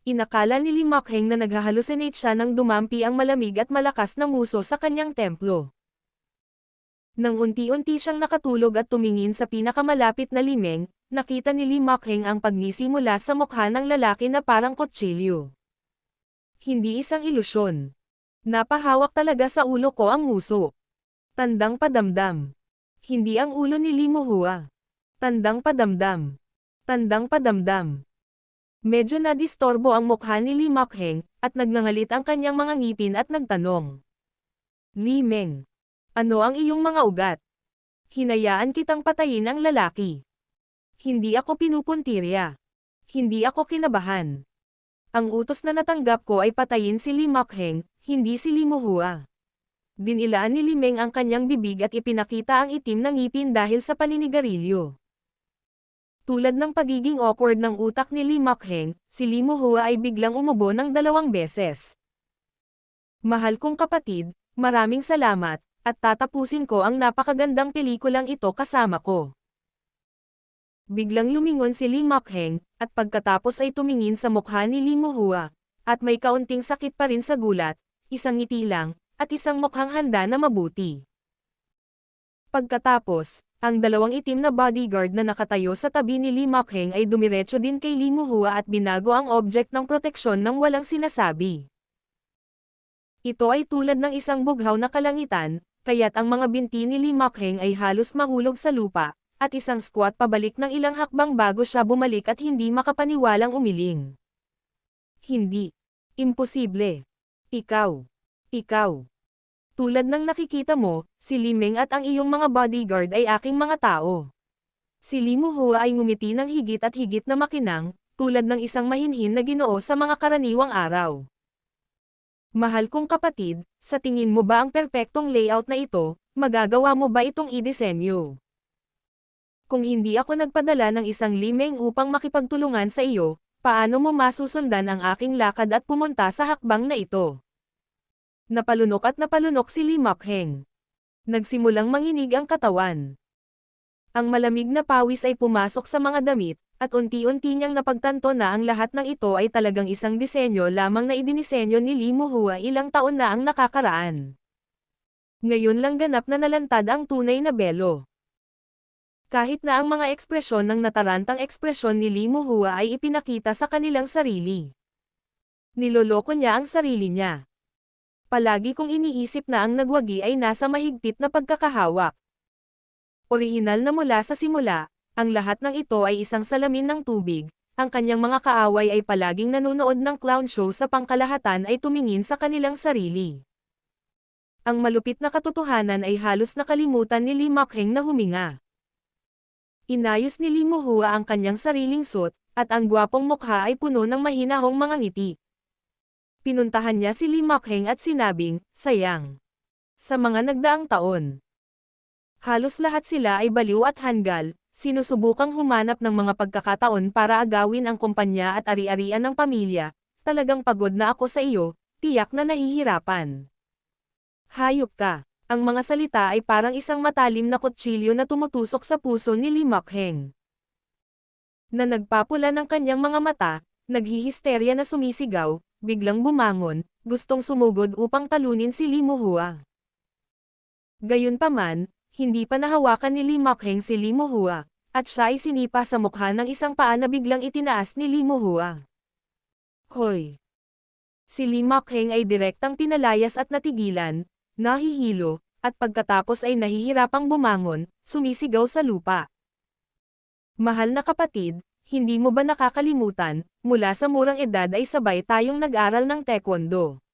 Inakala ni Lee Makheng na naghahalusinate siya nang dumampi ang malamig at malakas na muso sa kanyang templo. Nang unti-unti siyang nakatulog at tumingin sa pinakamalapit na limeng, nakita ni Lee Makheng ang pagngisi mula sa mukha ng lalaki na parang kutsilyo. Hindi isang ilusyon. Napahawak talaga sa ulo ko ang muso. Tandang padamdam. Hindi ang ulo ni Lee Muhua. Tandang padamdam. Tandang padamdam. Medyo nadistorbo ang mukha ni Lee Makheng, at nagngangalit ang kanyang mga ngipin at nagtanong. Lee Meng. Ano ang iyong mga ugat? Hinayaan kitang patayin ang lalaki. Hindi ako pinupuntirya. Hindi ako kinabahan. Ang utos na natanggap ko ay patayin si Lee Makheng, hindi si Lee Muhua. Dinilaan ni Lee Meng ang kanyang bibig at ipinakita ang itim na ngipin dahil sa paninigarilyo. Tulad ng pagiging awkward ng utak ni Lee Makheng, si Lee Muhua ay biglang umubo ng 2 beses. Mahal kong kapatid, maraming salamat, at tatapusin ko ang napakagandang pelikulang ito kasama ko. Biglang lumingon si Lee Makheng, at pagkatapos ay tumingin sa mukha ni Lee Muhua, at may kaunting sakit pa rin sa gulat, isang ngiti lang, at isang mukhang handa na mabuti. Pagkatapos, ang 2 itim na bodyguard na nakatayo sa tabi ni Lee Makheng ay dumiretso din kay Lee Muhua at binago ang object ng proteksyon ng walang sinasabi. Ito ay tulad ng isang bughaw na kalangitan, kaya't ang mga binti ni Lee Makheng ay halos mahulog sa lupa, at isang squat pabalik ng ilang hakbang bago siya bumalik at hindi makapaniwalang umiling. Hindi. Imposible. Ikaw. Ikaw. Tulad ng nakikita mo, si Lee Meng at ang iyong mga bodyguard ay aking mga tao. Si Lee Muhua ay ngumiti ng higit at higit na makinang, tulad ng isang mahinhin na ginoo sa mga karaniwang araw. Mahal kong kapatid, sa tingin mo ba ang perpektong layout na ito, magagawa mo ba itong idisenyo? Kung hindi ako nagpadala ng isang Lee Meng upang makipagtulungan sa iyo, paano mo masusundan ang aking lakad at pumunta sa hakbang na ito? Napalunok si Lee Makheng. Nagsimulang manginig ang katawan. Ang malamig na pawis ay pumasok sa mga damit, at unti-unti niyang napagtanto na ang lahat ng ito ay talagang isang disenyo lamang na idinisenyo ni Lee Muhua ilang taon na ang nakakaraan. Ngayon lang ganap na nalantad ang tunay na belo. Kahit na ang mga ekspresyon ng natarantang ekspresyon ni Lee Muhua ay ipinakita sa kanilang sarili. Niloloko niya ang sarili niya. Palagi kong iniisip na ang nagwagi ay nasa mahigpit na pagkakahawak. Orihinal na mula sa simula, ang lahat ng ito ay isang salamin ng tubig, ang kanyang mga kaaway ay palaging nanonood ng clown show sa pangkalahatan ay tumingin sa kanilang sarili. Ang malupit na katotohanan ay halos nakalimutan ni Lee Makheng na huminga. Inayos ni Lee Muhua ang kanyang sariling suit, at ang gwapong mukha ay puno ng mahinahong mga ngiti. Pinuntahan niya si Lee Makheng at sinabing, sayang. Sa mga nagdaang taon, halos lahat sila ay baliw at hanggal, sinusubukang humanap ng mga pagkakataon para agawin ang kumpanya at ari-arian ng pamilya, talagang pagod na ako sa iyo, tiyak na nahihirapan. Hayop ka. Ang mga salita ay parang isang matalim na kutsilyo na tumutusok sa puso ni Lee Makheng. Na nagpapula ng kanyang mga mata, naghihisterya na sumisigaw, biglang bumangon, gustong sumugod upang talunin si Lee Muhua. Gayunpaman, hindi pa nahawakan ni Lee Makheng si Lee Muhua, at siya ay sinipa sa mukha ng isang paa na biglang itinaas ni Lee Muhua. Hoy! Si Lee Makheng ay direktang pinalayas at natigilan, nahihilo, at pagkatapos ay nahihirapang bumangon, sumisigaw sa lupa. Mahal na kapatid, hindi mo ba nakakalimutan, mula sa murang edad ay sabay tayong nag-aral ng taekwondo.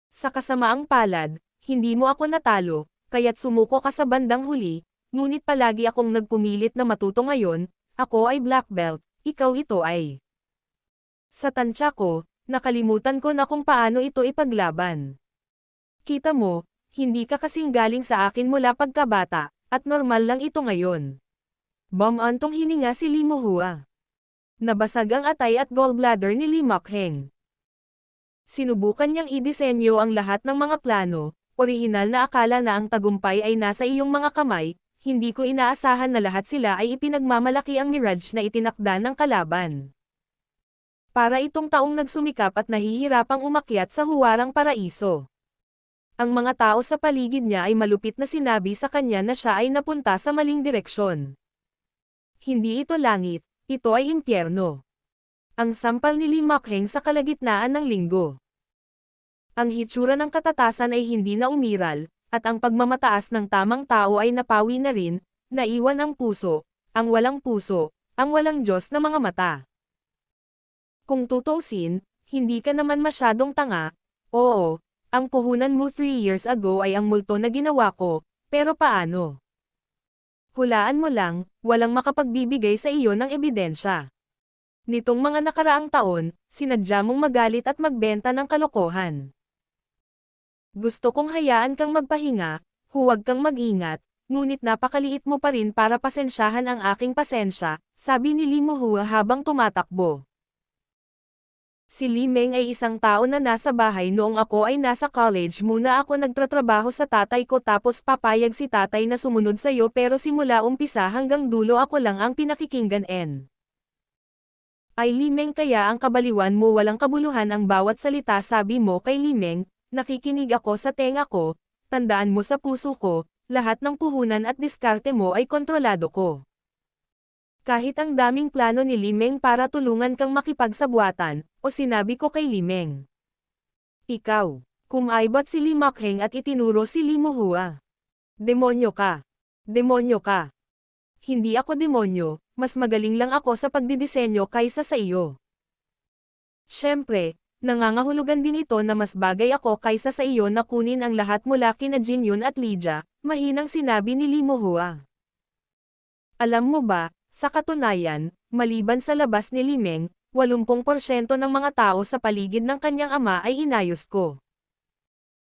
Sa kasamaang palad, hindi mo ako natalo, kaya't sumuko ka sa bandang huli, ngunit palagi akong nagpumilit na matuto ngayon, ako ay black belt, ikaw ito ay. Sa tansya ko, nakalimutan ko na kung paano ito ipaglaban. Kita mo, hindi ka kasing galing sa akin mula pagkabata, at normal lang ito ngayon. Bumantong hininga si Lee Muhua. Nabasag ang atay at gallbladder ni Lee Makheng. Sinubukan niyang idisenyo ang lahat ng mga plano, orihinal na akala na ang tagumpay ay nasa iyong mga kamay, hindi ko inaasahan na lahat sila ay ipinagmamalaki ang mirage na itinakda ng kalaban. Para itong taong nagsumikap at nahihirapang umakyat sa huwarang paraiso. Ang mga tao sa paligid niya ay malupit na sinabi sa kanya na siya ay napunta sa maling direksyon. Hindi ito langit, ito ay impyerno. Ang sampal ni Lee Mak-heng sa kalagitnaan ng linggo. Ang hitsura ng katatasan ay hindi na umiral, at ang pagmamataas ng tamang tao ay napawi na rin, naiwan ang puso, ang walang Diyos na mga mata. Kung tutuusin, hindi ka naman masyadong tanga. Oo, ang puhunan mo 3 years ago ay ang multo na ginawa ko, pero paano? Hulaan mo lang, walang makapagbibigay sa iyo ng ebidensya. Nitong mga nakaraang taon, sinadya mong magalit at magbenta ng kalokohan. Gusto kong hayaan kang magpahinga, huwag kang mag-ingat, ngunit napakaliit mo pa rin para pasensyahan ang aking pasensya, sabi ni Lee Muhua habang tumatakbo. Si Lee Meng ay isang tao na nasa bahay noong ako ay nasa college muna ako nagtatrabaho sa tatay ko tapos papayag si tatay na sumunod sa'yo pero simula umpisa hanggang dulo ako lang ang pinakikinggan Ay Lee Meng kaya ang kabaliwan mo walang kabuluhan ang bawat salita sabi mo kay Lee Meng, nakikinig ako sa tenga ko, tandaan mo sa puso ko, lahat ng puhunan at diskarte mo ay kontrolado ko. Kahit ang daming plano ni Lee Meng para tulungan kang makipagsabuatan, o sinabi ko kay Lee Meng. Ikaw, kumaibot si Lee Mak-heng at itinuro si Lee Muhua. Demonyo ka. Demonyo ka. Hindi ako demonyo, mas magaling lang ako sa pagdidisenyo kaysa sa iyo. Siyempre, nangangahulugan din ito na mas bagay ako kaysa sa iyo na kunin ang lahat mula kina Jinyun at Lydia, mahinang sinabi ni Lee Muhua. Alam mo ba, sa katunayan, maliban sa labas ni Lee Meng, 80% ng mga tao sa paligid ng kanyang ama ay inayos ko.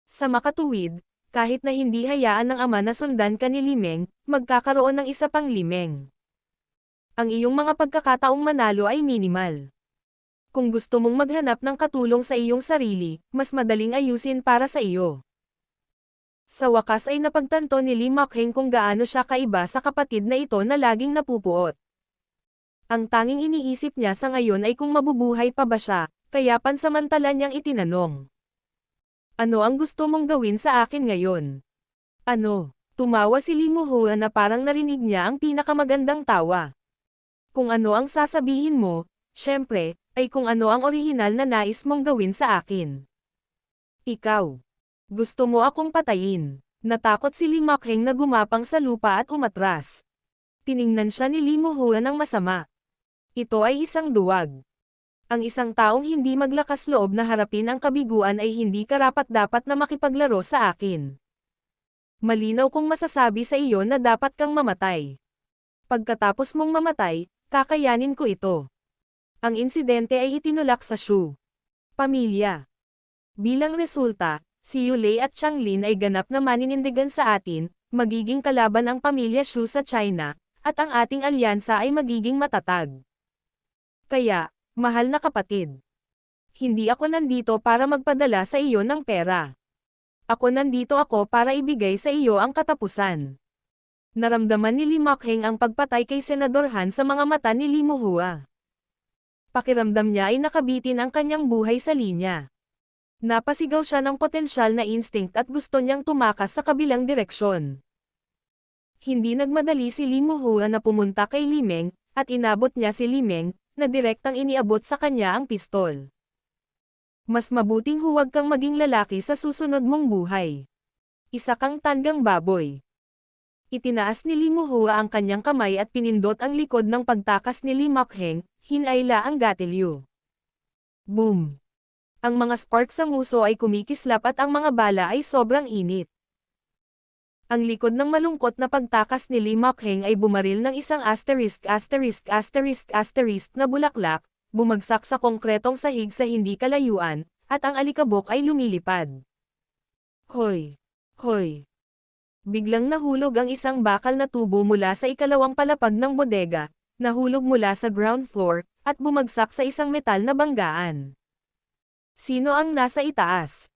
Sa makatuwid, kahit na hindi hayaan ng ama na sundan ka ni Lee Meng, magkakaroon ng isa pang Lee Meng. Ang iyong mga pagkakataong manalo ay minimal. Kung gusto mong maghanap ng katulong sa iyong sarili, mas madaling ayusin para sa iyo. Sa wakas ay napagtanto ni Lee Mak-heng kung gaano siya kaiba sa kapatid na ito na laging napupuot. Ang tanging iniisip niya sa ngayon ay kung mabubuhay pa ba siya, kaya pansamantala niyang itinanong. Ano ang gusto mong gawin sa akin ngayon? Ano? Tumawa si Lee Muhua na parang narinig niya ang pinakamagandang tawa. Kung ano ang sasabihin mo, syempre, ay kung ano ang orihinal na nais mong gawin sa akin. Ikaw. Gusto mo akong patayin. Natakot si Lee Mak-heng na gumapang sa lupa at umatras. Tiningnan siya ni Lee Muhua ng masama. Ito ay isang duwag. Ang isang taong hindi maglakas loob na harapin ang kabiguan ay hindi karapat-dapat na makipaglaro sa akin. Malinaw kong masasabi sa iyo na dapat kang mamatay. Pagkatapos mong mamatay, kakayanin ko ito. Ang insidente ay itinulak sa Shu pamilya. Bilang resulta, si Yulei at Changlin ay ganap na maninindigan sa atin, magiging kalaban ang pamilya Shu sa China, at ang ating alyansa ay magiging matatag. Kaya, mahal na kapatid, hindi ako nandito para magpadala sa iyo ng pera. Nandito ako para ibigay sa iyo ang katapusan. Naramdaman ni Lee Mak-heng ang pagpatay kay Senador Han sa mga mata ni Lee Muhua. Pakiramdam niya ay nakabitin ang kanyang buhay sa linya. Napasigaw siya ng potensyal na instinct at gusto niyang tumakas sa kabilang direksyon. Hindi nagmadali si Lee Muhua na pumunta kay Lee Meng, at inabot niya si Lee Meng, na direktang iniabot sa kanya ang pistol. Mas mabuting huwag kang maging lalaki sa susunod mong buhay. Isa kang tandang baboy. Itinaas ni Lee Muhua ang kanyang kamay at pinindot ang likod ng pagtakas ni Lee Mak-heng, hinayla ang gatilyo. Boom! Ang mga sparks sa nguso ay kumikislap at ang mga bala ay sobrang init. Ang likod ng malungkot na pagtakas ni Lee Mak-heng ay bumaril ng isang **** na bulaklak, bumagsak sa konkretong sahig sa hindi kalayuan, at ang alikabok ay lumilipad. Hoy! Hoy! Biglang nahulog ang isang bakal na tubo mula sa ikalawang palapag ng bodega, nahulog mula sa ground floor, at bumagsak sa isang metal na banggaan. Sino ang nasa itaas?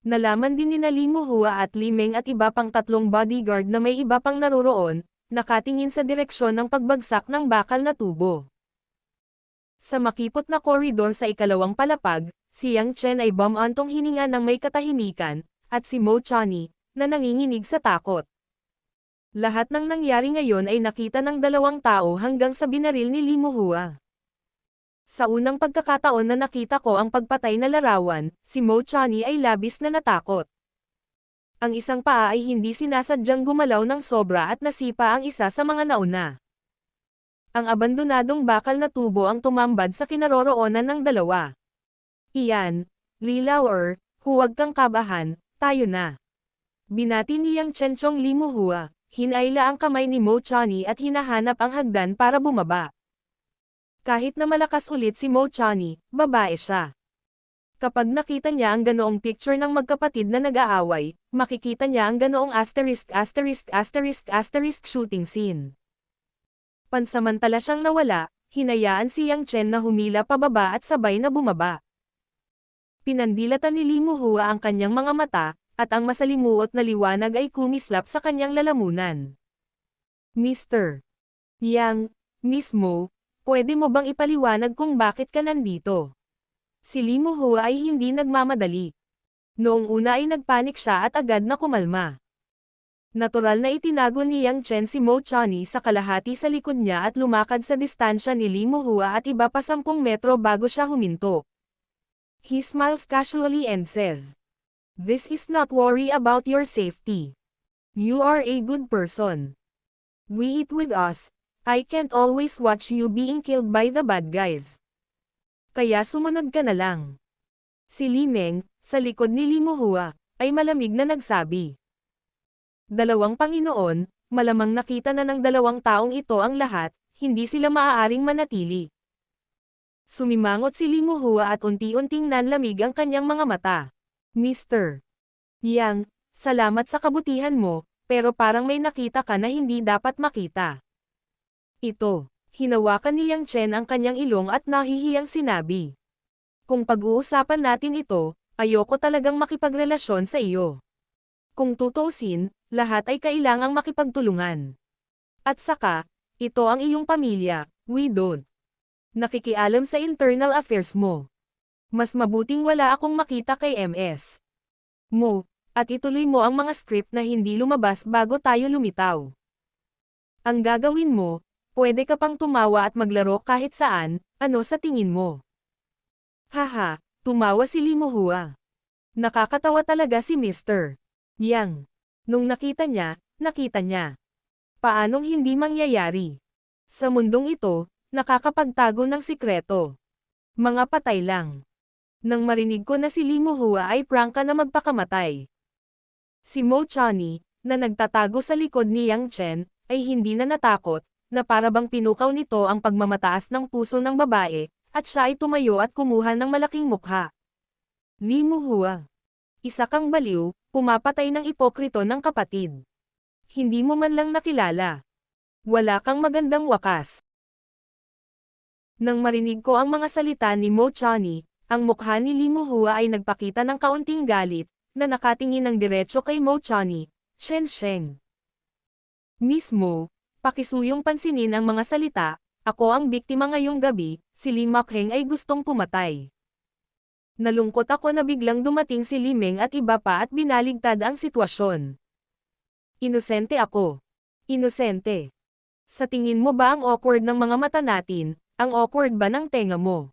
Nalaman din ni Lee Muhua at Lee Meng at iba pang 3 bodyguard na may iba pang naroroon, nakatingin sa direksyon ng pagbagsak ng bakal na tubo. Sa makipot na koridor sa ikalawang palapag, si Yang Chen ay bumantong hininga ng may katahimikan, at si Mo Chani, na nanginginig sa takot. Lahat ng nangyari ngayon ay nakita ng dalawang tao hanggang sa binaril ni Li Muhua. Sa unang pagkakataon na nakita ko ang pagpatay na larawan, si Mo Chani ay labis na natakot. Ang isang paa ay hindi sinasadyang gumalaw ng sobra at nasipa ang isa sa mga nauna. Ang abandonadong bakal na tubo ang tumambad sa kinaroroonan ng dalawa. Iyan, Li Lauer, huwag kang kabahan, tayo na. Binati ni Yang Chen Chong Li Muhua, hinayla ang kamay ni Mo Chani at hinahanap ang hagdan para bumaba. Kahit na malakas ulit si Mo Chani, babae siya. Kapag nakita niya ang ganoong picture ng magkapatid na nag-aaway, makikita niya ang ganoong **** shooting scene. Pansamantala siyang nawala, hinayaan si Yang Chen na humila pababa at sabay na bumaba. Pinandilatan ni Li Muhua ang kanyang mga mata, at ang masalimuot na liwanag ay kumislap sa kanyang lalamunan. Mr. Yang, Miss Mo, pwede mo bang ipaliwanag kung bakit ka nandito? Si Li Muhua ay hindi nagmamadali. Noong una ay nagpanik siya at agad na kumalma. Natural na itinago ni Yang Chen si Mo Chani sa kalahati sa likod niya at lumakad sa distansya ni Li Muhua at iba pa 10 metro bago siya huminto. He smiles casually and says, "This is not worry about your safety. You are a good person. We eat with us. I can't always watch you being killed by the bad guys. Kaya sumunod ka na lang." Si Li Meng, sa likod ni Li Muhua, ay malamig na nagsabi. Dalawang Panginoon, malamang nakita na ng dalawang taong ito ang lahat, hindi sila maaaring manatili. Sumimangot si Li Muhua at unti-unting nanlamig ang kanyang mga mata. Mr. Yang, salamat sa kabutihan mo, pero parang may nakita ka na hindi dapat makita. Ito, hinawakan ni Yang Chen ang kanyang ilong at nahihiyang sinabi. Kung pag-uusapan natin ito, ayoko talagang makipagrelasyon sa iyo. Kung tutuusin, lahat ay kailangang makipagtulungan. At saka, ito ang iyong pamilya, we don't nakikialam sa internal affairs mo. Mas mabuting wala akong makita kay MS Mo, at ituloy mo ang mga script na hindi lumabas bago tayo lumitaw. Ang gagawin mo, pwede ka pang tumawa at maglaro kahit saan, ano sa tingin mo? Haha, tumawa si Li Muhua. Nakakatawa talaga si Mr. Yang. Nung nakita niya. Paanong hindi mangyayari? Sa mundong ito, nakakapagtago ng sikreto. Mga patay lang. Nang marinig ko na si Li Muhua ay prangka na magpakamatay. Si Mo Chani, na nagtatago sa likod ni Yang Chen, ay hindi na natakot, na parabang pinukaw nito ang pagmamataas ng puso ng babae, at siya ay tumayo at kumuha ng malaking mukha. Li Muhua. Isa kang baliw, pumapatay ng ipokrito ng kapatid. Hindi mo man lang nakilala. Wala kang magandang wakas. Nang marinig ko ang mga salita ni Mo Chani, ang mukha ni Li Muhua ay nagpakita ng kaunting galit, na nakatingin ng diretso kay Mo Chani, Shen Sheng. Miss Mo, pakisuyong pansinin ang mga salita, ako ang biktima ngayong gabi, si Li Makheng ay gustong pumatay. Nalungkot ako na biglang dumating si Li Meng at iba pa at binaligtad ang sitwasyon. Inosente ako. Inosente. Sa tingin mo ba ang awkward ng mga mata natin, ang awkward ba ng tenga mo?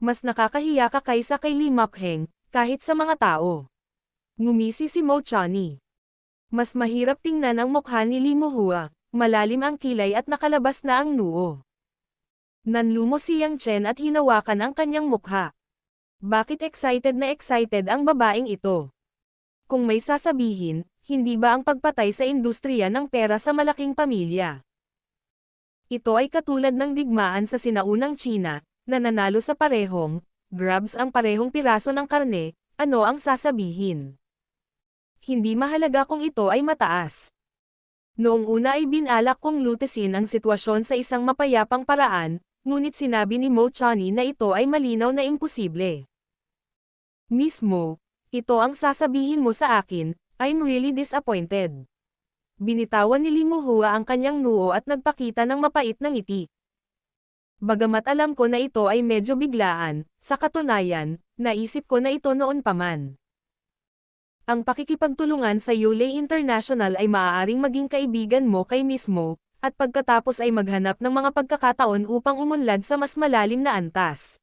Mas nakakahiya ka kaysa kay Li Makheng, kahit sa mga tao. Ngumisi si Mo Chani. Mas mahirap tingnan ang mukha ni Li Muhua, malalim ang kilay at nakalabas na ang noo. Nanlumo si Yang Chen at hinawakan ang kanyang mukha. Bakit excited na excited ang babaeng ito? Kung may sasabihin, hindi ba ang pagpatay sa industriya ng pera sa malaking pamilya? Ito ay katulad ng digmaan sa sinaunang China, na nanalo sa parehong grabs ang parehong piraso ng karne, ano ang sasabihin? Hindi mahalaga kung ito ay mataas. Noong una ay binalak kong lutesin ang sitwasyon sa isang mapayapang paraan, ngunit sinabi ni Mo Chani na ito ay malinaw na imposible. Miss Mo, ito ang sasabihin mo sa akin, I'm really disappointed. Binitawan ni Li Muhua ang kanyang noo at nagpakita ng mapait na ngiti. Bagamat alam ko na ito ay medyo biglaan, sa katunayan, naisip ko na ito noon pa man. Ang pakikipagtulungan sa Yulei International ay maaaring maging kaibigan mo kay mismo, at pagkatapos ay maghanap ng mga pagkakataon upang umunlad sa mas malalim na antas.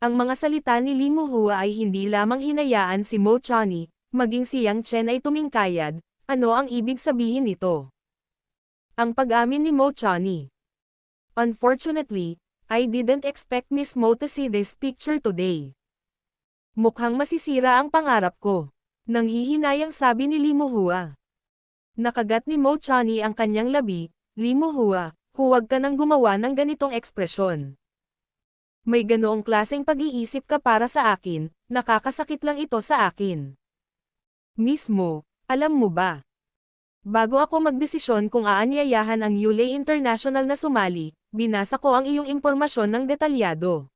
Ang mga salita ni Li Muhua ay hindi lamang hinayaan si Mo Chani, maging si Yang Chen ay tumingkayad. Ano ang ibig sabihin nito? Ang pag-amin ni Mo Chani. Unfortunately, I didn't expect Miss Mo to see this picture today. Mukhang masisira ang pangarap ko. Nanghihinayang sabi ni Li Muhua. Nakagat ni Mo Chani ang kanyang labi. Li Muhua, huwag ka nang gumawa ng ganitong ekspresyon. May ganoong klaseng pag-iisip ka para sa akin, nakakasakit lang ito sa akin. Mismo, alam mo ba? Bago ako magdesisyon kung aanyayahan ang Yulei International na sumali, binasa ko ang iyong impormasyon ng detalyado.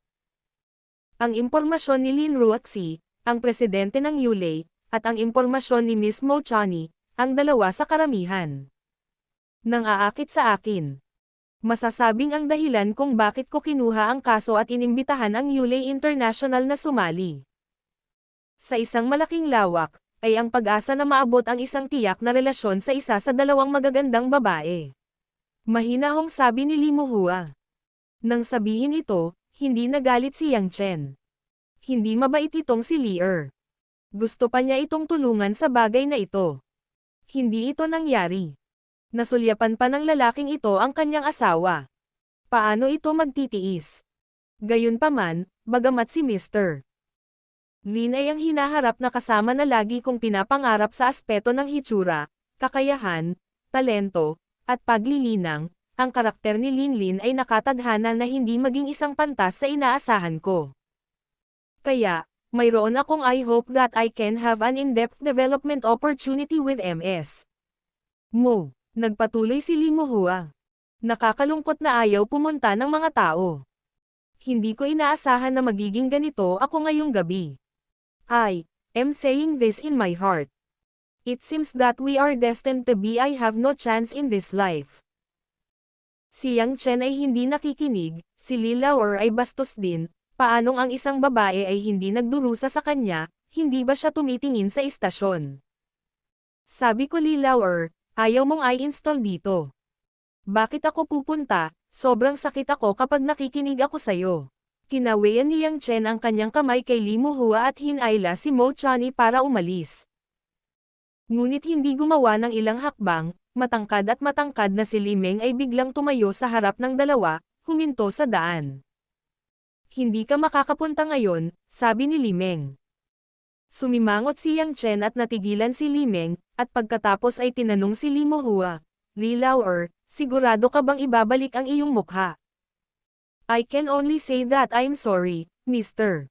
Ang impormasyon ni Lin Ruoxi, ang presidente ng Yulei, at ang impormasyon ni Miss Mo Chani, ang dalawa sa karamihan. Nang aakit sa akin. Masasabing ang dahilan kung bakit ko kinuha ang kaso at inimbitahan ang Yulei International na sumali. Sa isang malaking lawak, ay ang pag-asa na maabot ang isang tiyak na relasyon sa isa sa dalawang magagandang babae. Mahinahong sabi ni Li Muhua. Nang sabihin ito, hindi nagalit si Yang Chen. Hindi mabait itong si Li Er. Gusto pa niya itong tulungan sa bagay na ito. Hindi ito nangyari. Nasulyapan pa ng lalaking ito ang kanyang asawa. Paano ito magtitiis? Gayunpaman, bagamat si Mr. Lin ay ang hinaharap na kasama na lagi kong pinapangarap sa aspeto ng hitsura, kakayahan, talento, at paglilinang, ang karakter ni Lin Lin ay nakatadhana na hindi maging isang pantas sa inaasahan ko. Kaya, mayroon akong I hope that I can have an in-depth development opportunity with MS. Mo, nagpatuloy si Li Muhua. Nakakalungkot na ayaw pumunta ng mga tao. Hindi ko inaasahan na magiging ganito ako ngayong gabi. I am saying this in my heart. It seems that we are destined to be. I have no chance in this life. Si Yang Chen ay hindi nakikinig, si Li Laor ay bastos din. Paanong ang isang babae ay hindi nagdurusa sa kanya, hindi ba siya tumitingin sa istasyon? Sabi ko Li Laor, ayaw mong i-install dito. Bakit ako pupunta? Sobrang sakit ako kapag nakikinig ako sayo. Kinawayan ni Yang Chen ang kanyang kamay kay Li Muhua at hinayla si Mo Chani para umalis. Ngunit hindi gumawa ng ilang hakbang, matangkad na si Li Meng ay biglang tumayo sa harap ng dalawa, huminto sa daan. Hindi ka makakapunta ngayon, sabi ni Li Meng. Sumimangot si Yang Chen at natigilan si Li Meng, at pagkatapos ay tinanong si Li Muhua, Li Laor, sigurado ka bang ibabalik ang iyong mukha? I can only say that I'm sorry, Mr.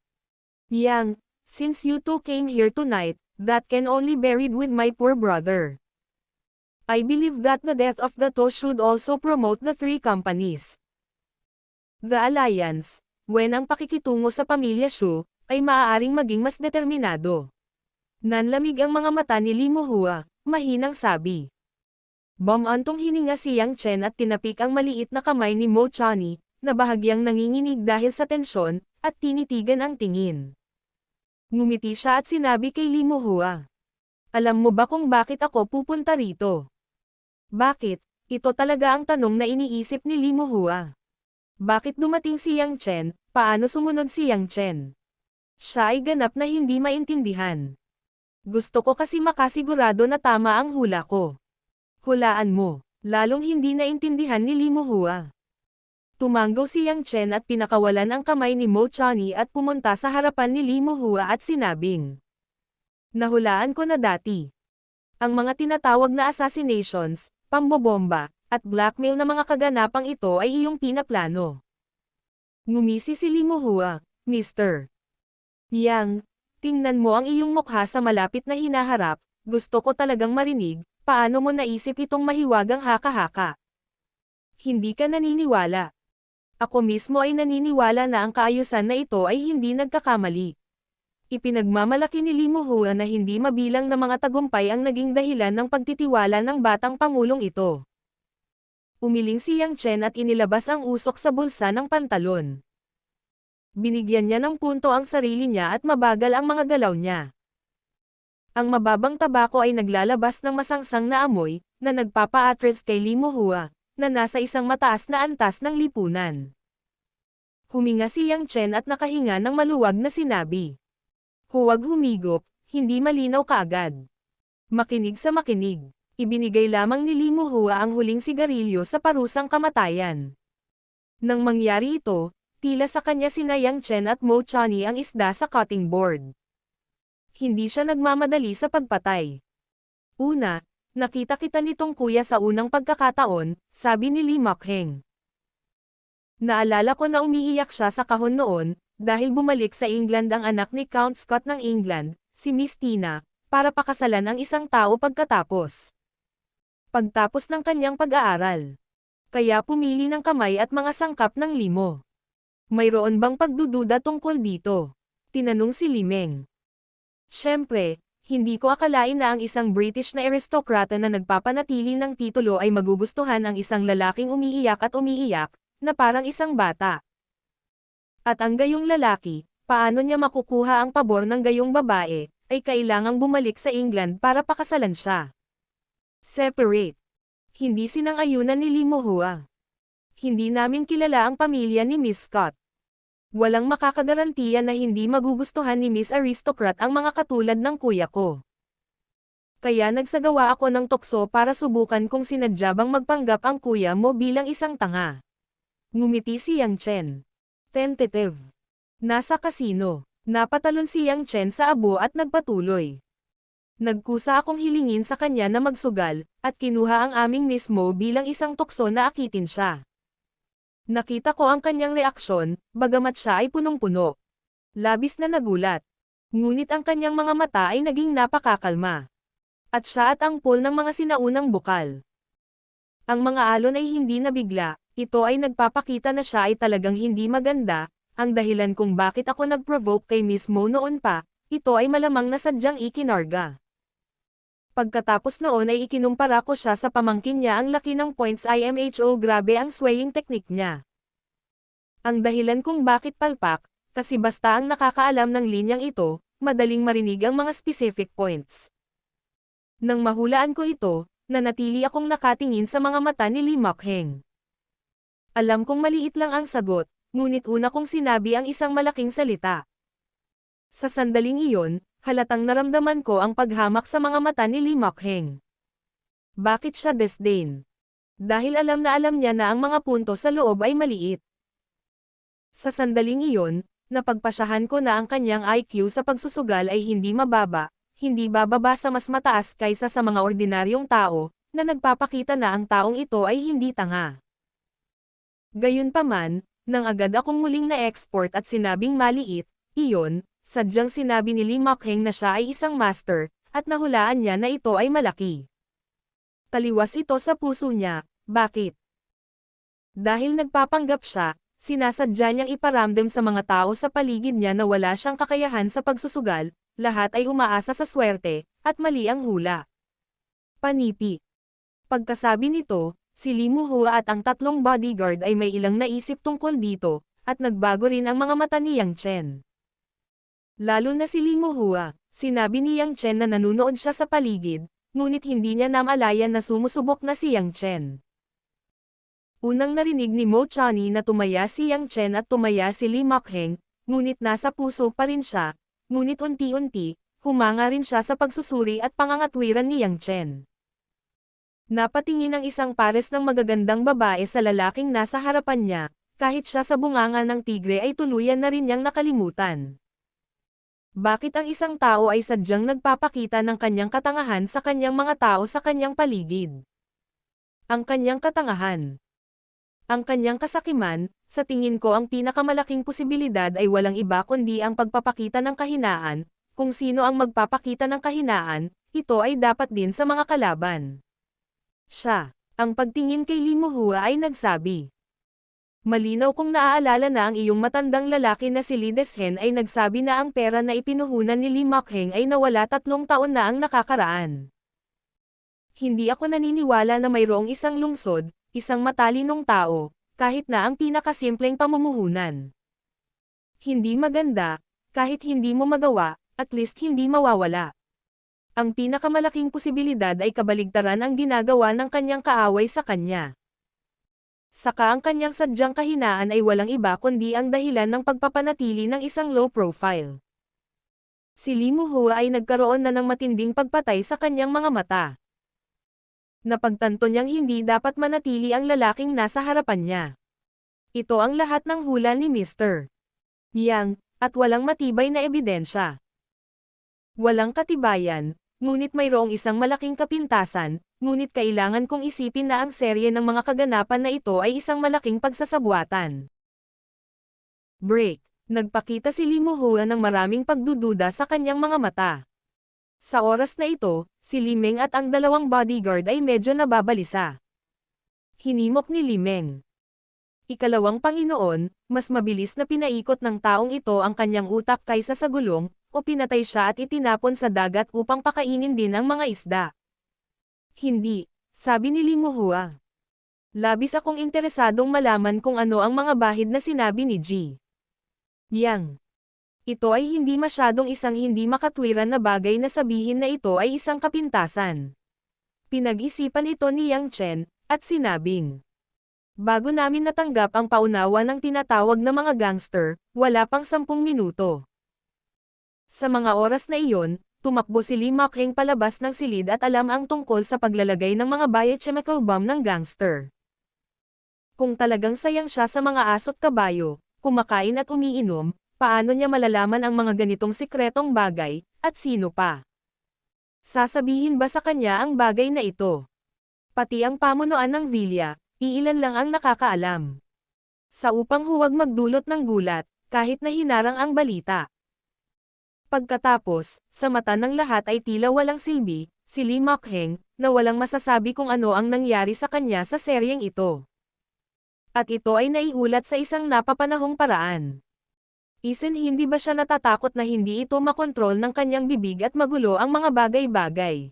Yang, since you two came here tonight, that can only buried with my poor brother. I believe that the death of the two should also promote the three companies. The alliance, when ang pakikitungo sa pamilya Shu, ay maaaring maging mas determinado. Nanlamig ang mga mata ni Li Muhua, mahinang sabi. Bumantong hininga si Yang Chen at tinapik ang maliit na kamay ni Mo Chani, na bahagyang nanginginig dahil sa tensyon, at tinitigan ang tingin. Ngumiti siya at sinabi kay Li Muhua. Alam mo ba kung bakit ako pupunta rito? Bakit? Ito talaga ang tanong na iniisip ni Li Muhua. Bakit dumating si Yang Chen, paano sumunod si Yang Chen? Siya ay ganap na hindi maintindihan. Gusto ko kasi makasigurado na tama ang hula ko. Hulaan mo, lalong hindi naintindihan ni Li Muhua. Tumanggaw si Yang Chen at pinakawalan ang kamay ni Mo Chani at pumunta sa harapan ni Li Muhua at sinabing. Nahulaan ko na dati. Ang mga tinatawag na assassinations, pambobomba, at blackmail na mga kaganapang ito ay iyong pinaplano. Ngumisi si Li Muhua, Mr. Yang, tingnan mo ang iyong mukha sa malapit na hinaharap, gusto ko talagang marinig, paano mo naisip itong mahiwagang haka-haka? Hindi ka naniniwala. Ako mismo ay naniniwala na ang kaayusan na ito ay hindi nagkakamali. Ipinagmamalaki ni Li Muhua na hindi mabilang na mga tagumpay ang naging dahilan ng pagtitiwala ng batang pangulong ito. Umiling si Yang Chen at inilabas ang usok sa bulsa ng pantalon. Binigyan niya ng punto ang sarili niya at mabagal ang mga galaw niya. Ang mababang tabako ay naglalabas ng masangsang na amoy, na nagpapa-attract kay Li Muhua, na nasa isang mataas na antas ng lipunan. Huminga si Yang Chen at nakahinga ng maluwag na sinabi. Huwag humigop, hindi malinaw kaagad. Makinig sa makinig. Ibinigay lamang ni Li Muhua ang huling sigarilyo sa parusang kamatayan. Nang mangyari ito, tila sa kanya sina Yang Chen at Mo Chani ang isda sa cutting board. Hindi siya nagmamadali sa pagpatay. Una, nakita kita nitong kuya sa unang pagkakataon, sabi ni Li Mokheng. Naalala ko na umiiyak siya sa kahon noon, dahil bumalik sa England ang anak ni Count Scott ng England, si Miss Tina, para pakasalan ang isang tao pagkatapos ng kanyang pag-aaral. Kaya pumili ng kamay at mga sangkap ng limo. Mayroon bang pagdududa tungkol dito? Tinanong si Limeng. Siyempre, hindi ko akalain na ang isang British na aristokrata na nagpapanatili ng titulo ay magugustuhan ang isang lalaking umiiyak at umiiyak, na parang isang bata. At ang gayong lalaki, paano niya makukuha ang pabor ng gayong babae, ay kailangang bumalik sa England para pakasalan siya. Separate. Hindi sinang-ayunan ni Li Muhua. Hindi namin kilala ang pamilya ni Miss Scott. Walang makakagarantiya na hindi magugustuhan ni Miss Aristocrat ang mga katulad ng kuya ko. Kaya nagsagawa ako ng tukso para subukan kung sinadya bang magpanggap ang kuya mo bilang isang tanga. Ngumiti si Yang Chen. Tentative. Nasa kasino. Napatalon si Yang Chen sa abo at nagpatuloy. Nagkusa akong hilingin sa kanya na magsugal, at kinuha ang aming Miss Mo bilang isang tukso na akitin siya. Nakita ko ang kanyang reaksyon, bagamat siya ay punong-puno. Labis na nagulat. Ngunit ang kanyang mga mata ay naging napakakalma. At siya at ang pool ng mga sinaunang bukal. Ang mga alon ay hindi nabigla, ito ay nagpapakita na siya ay talagang hindi maganda, ang dahilan kung bakit ako nag-provoke kay Miss Mo noon pa, ito ay malamang na sadyang ikinarga. Pagkatapos noon ay ikinumpara ko siya sa pamangkin niya ang laki ng points IMHO grabe ang swaying technique niya. Ang dahilan kung bakit palpak, kasi basta ang nakakaalam ng linyang ito, madaling marinig ang mga specific points. Nang mahulaan ko ito, nanatili akong nakatingin sa mga mata ni Li Mokheng. Alam kong maliit lang ang sagot, ngunit una kong sinabi ang isang malaking salita. Sa sandaling iyon, halatang naramdaman ko ang paghamak sa mga mata ni Li Mokheng. Bakit siya disdain? Dahil alam na alam niya na ang mga punto sa loob ay maliit. Sa sandaling iyon, napagpasyahan ko na ang kanyang IQ sa pagsusugal ay hindi mababa, hindi bababa sa mas mataas kaysa sa mga ordinaryong tao, na nagpapakita na ang taong ito ay hindi tanga. Gayunpaman, nang agad akong muling na-export at sinabing maliit, iyon, sadyang sinabi ni Li Mokheng na siya ay isang master, at nahulaan niya na ito ay malaki. Taliwas ito sa puso niya, bakit? Dahil nagpapanggap siya, sinasadya niyang iparamdam sa mga tao sa paligid niya na wala siyang kakayahan sa pagsusugal, lahat ay umaasa sa swerte, at mali ang hula. Panipi. Pagkasabi nito, si Li Muhua at ang tatlong bodyguard ay may ilang naisip tungkol dito, at nagbago rin ang mga mata ni Yang Chen. Lalo na si Li Muhua, sinabi ni Yang Chen na nanunood siya sa paligid, ngunit hindi niya namalayan na sumusubok na si Yang Chen. Unang narinig ni Mo Chani na tumaya si Yang Chen at tumaya si Li Mokheng, ngunit nasa puso pa rin siya, ngunit unti-unti, humanga rin siya sa pagsusuri at pangangatwiran ni Yang Chen. Napatingin ang isang pares ng magagandang babae sa lalaking nasa harapan niya, kahit siya sa bunganga ng tigre ay tuluyan na rin niyang nakalimutan. Bakit ang isang tao ay sadyang nagpapakita ng kanyang katangahan sa kanyang mga tao sa kanyang paligid? Ang kanyang katangahan. Ang kanyang kasakiman, sa tingin ko ang pinakamalaking posibilidad ay walang iba kundi ang pagpapakita ng kahinaan, kung sino ang magpapakita ng kahinaan, ito ay dapat din sa mga kalaban. Siya, ang pagtingin kay Li Muhua ay nagsabi. Malinaw kong naaalala na ang iyong matandang lalaki na si Li Deshen ay nagsabi na ang pera na ipinuhunan ni Li Mokheng ay nawala 3 taon na ang nakakaraan. Hindi ako naniniwala na mayroong isang lungsod, isang matalinong tao, kahit na ang pinakasimpleng pamumuhunan. Hindi maganda, kahit hindi mo magawa, at least hindi mawawala. Ang pinakamalaking posibilidad ay kabaligtaran ang ginagawa ng kanyang kaaway sa kanya. Saka ang kanyang sadyang kahinaan ay walang iba kundi ang dahilan ng pagpapanatili ng isang low profile. Si Lee Muhua ay nagkaroon na ng matinding pagpatay sa kanyang mga mata. Napagtanto niyang hindi dapat manatili ang lalaking nasa harapan niya. Ito ang lahat ng hula ni Mr. Yang, at walang matibay na ebidensya. Walang katibayan, ngunit mayroong isang malaking kapintasan, ngunit kailangan kong isipin na ang serye ng mga kaganapan na ito ay isang malaking pagsasabwatan. Break. Nagpakita si Lee Muhua ng maraming pagdududa sa kanyang mga mata. Sa oras na ito, si Li Meng at ang dalawang bodyguard ay medyo nababalisa. Hinimok ni Li Meng. Ikalawang Panginoon, mas mabilis na pinaikot ng taong ito ang kanyang utak kaysa sa gulong, o pinatay siya at itinapon sa dagat upang pakainin din ang mga isda. Hindi, sabi ni Lee Muhua. Labis akong interesadong malaman kung ano ang mga bahid na sinabi ni Ji Yang. Ito ay hindi masyadong isang hindi makatwiran na bagay na sabihin na ito ay isang kapintasan. Pinag-isipan ito ni Yang Chen, at sinabing, bago namin natanggap ang paunawa ng tinatawag na mga gangster, wala pang 10 minuto. Sa mga oras na iyon, tumakbo si Lee Makheng palabas ng silid at alam ang tungkol sa paglalagay ng mga biochemical bomb ng gangster. Kung talagang sayang siya sa mga aso't kabayo, kumakain at umiinom, paano niya malalaman ang mga ganitong sikretong bagay, at sino pa? Sasabihin ba sa kanya ang bagay na ito? Pati ang pamunuan ng Villa, iilan lang ang nakakaalam. Sa upang huwag magdulot ng gulat, kahit na hinarang ang balita. Pagkatapos, sa mata ng lahat ay tila walang silbi, si Lee Makheng, na walang masasabi kung ano ang nangyari sa kanya sa seryeng ito. At ito ay naiulat sa isang napapanahong paraan. Hindi ba siya natatakot na hindi ito makontrol ng kanyang bibig at magulo ang mga bagay-bagay?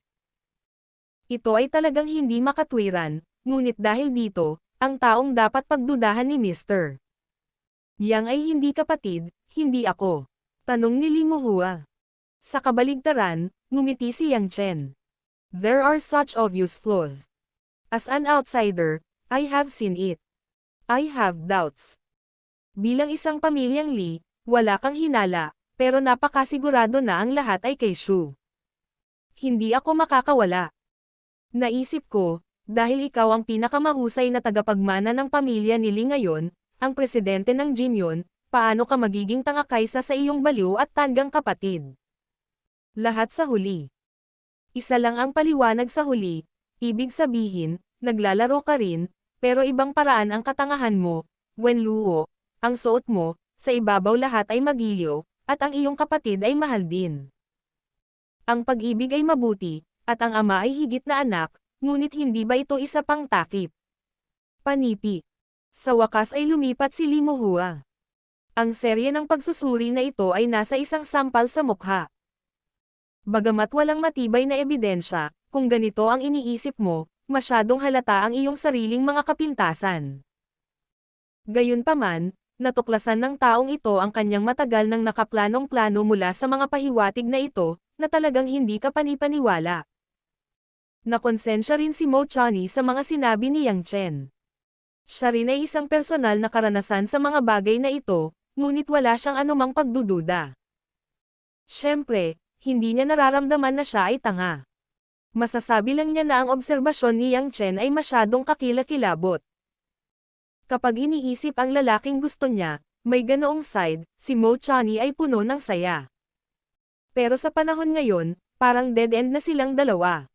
Ito ay talagang hindi makatwiran, ngunit dahil dito, ang taong dapat pagdudahan ni Mr. Yang ay hindi kapatid, hindi ako. Tanong ni Lee Muhua. Sa kabaligtaran, ngumiti si Yang Chen. There are such obvious flaws. As an outsider, I have seen it. I have doubts. Bilang isang pamilyang Lee, wala kang hinala, pero napakasigurado na ang lahat ay kay Shu. Hindi ako makakawala. Naisip ko, dahil ikaw ang pinakamahusay na tagapagmana ng pamilya ni Lee ngayon, ang presidente ng Jinyon, paano ka magiging tanga kaysa sa iyong baliw at tandang kapatid? Lahat sa huli. Isa lang ang paliwanag sa huli, ibig sabihin, naglalaro ka rin, pero ibang paraan ang katangahan mo, Wenluo, ang suot mo, sa ibabaw lahat ay magiliw, at ang iyong kapatid ay mahal din. Ang pag-ibig ay mabuti, at ang ama ay higit na anak, ngunit hindi ba ito isa pang takip? Panipi. Sa wakas ay lumipat si Lee Muhua. Ang serye ng pagsusuri na ito ay nasa isang sampal sa mukha. Bagamat walang matibay na ebidensya, kung ganito ang iniisip mo, masyadong halata ang iyong sariling mga kapintasan. Gayunpaman, natuklasan ng taong ito ang kanyang matagal nang nakaplanong plano mula sa mga pahiwatig na ito, na talagang hindi ka panipaniwala. Nakonsensya rin si Mo Chani sa mga sinabi ni Yang Chen. Siya rin ay isang personal na karanasan sa mga bagay na ito, ngunit wala siyang anumang pagdududa. Siyempre, hindi niya nararamdaman na siya ay tanga. Masasabi lang niya na ang obserbasyon ni Yang Chen ay masyadong kakilakilabot. Kapag iniisip ang lalaking gusto niya, may ganoong side, si Mo Chani ay puno ng saya. Pero sa panahon ngayon, parang dead end na silang dalawa.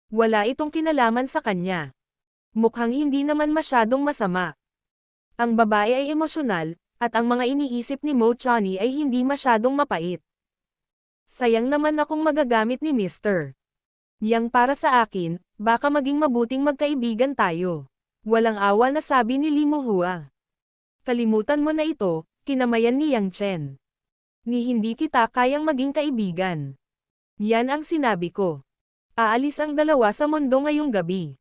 Wala itong kinalaman sa kanya. Mukhang hindi naman masyadong masama. Ang babae ay emosyonal, at ang mga iniisip ni Mo Chani ay hindi masyadong mapait. Sayang naman akong magagamit ni Mr. Yang para sa akin, baka maging mabuting magkaibigan tayo. Walang awa na sabi ni Lee Muhua. Kalimutan mo na ito, kinamayan ni Yang Chen. Ni hindi kita kayang maging kaibigan. Yan ang sinabi ko. Aalis ang dalawa sa mundo ngayong gabi.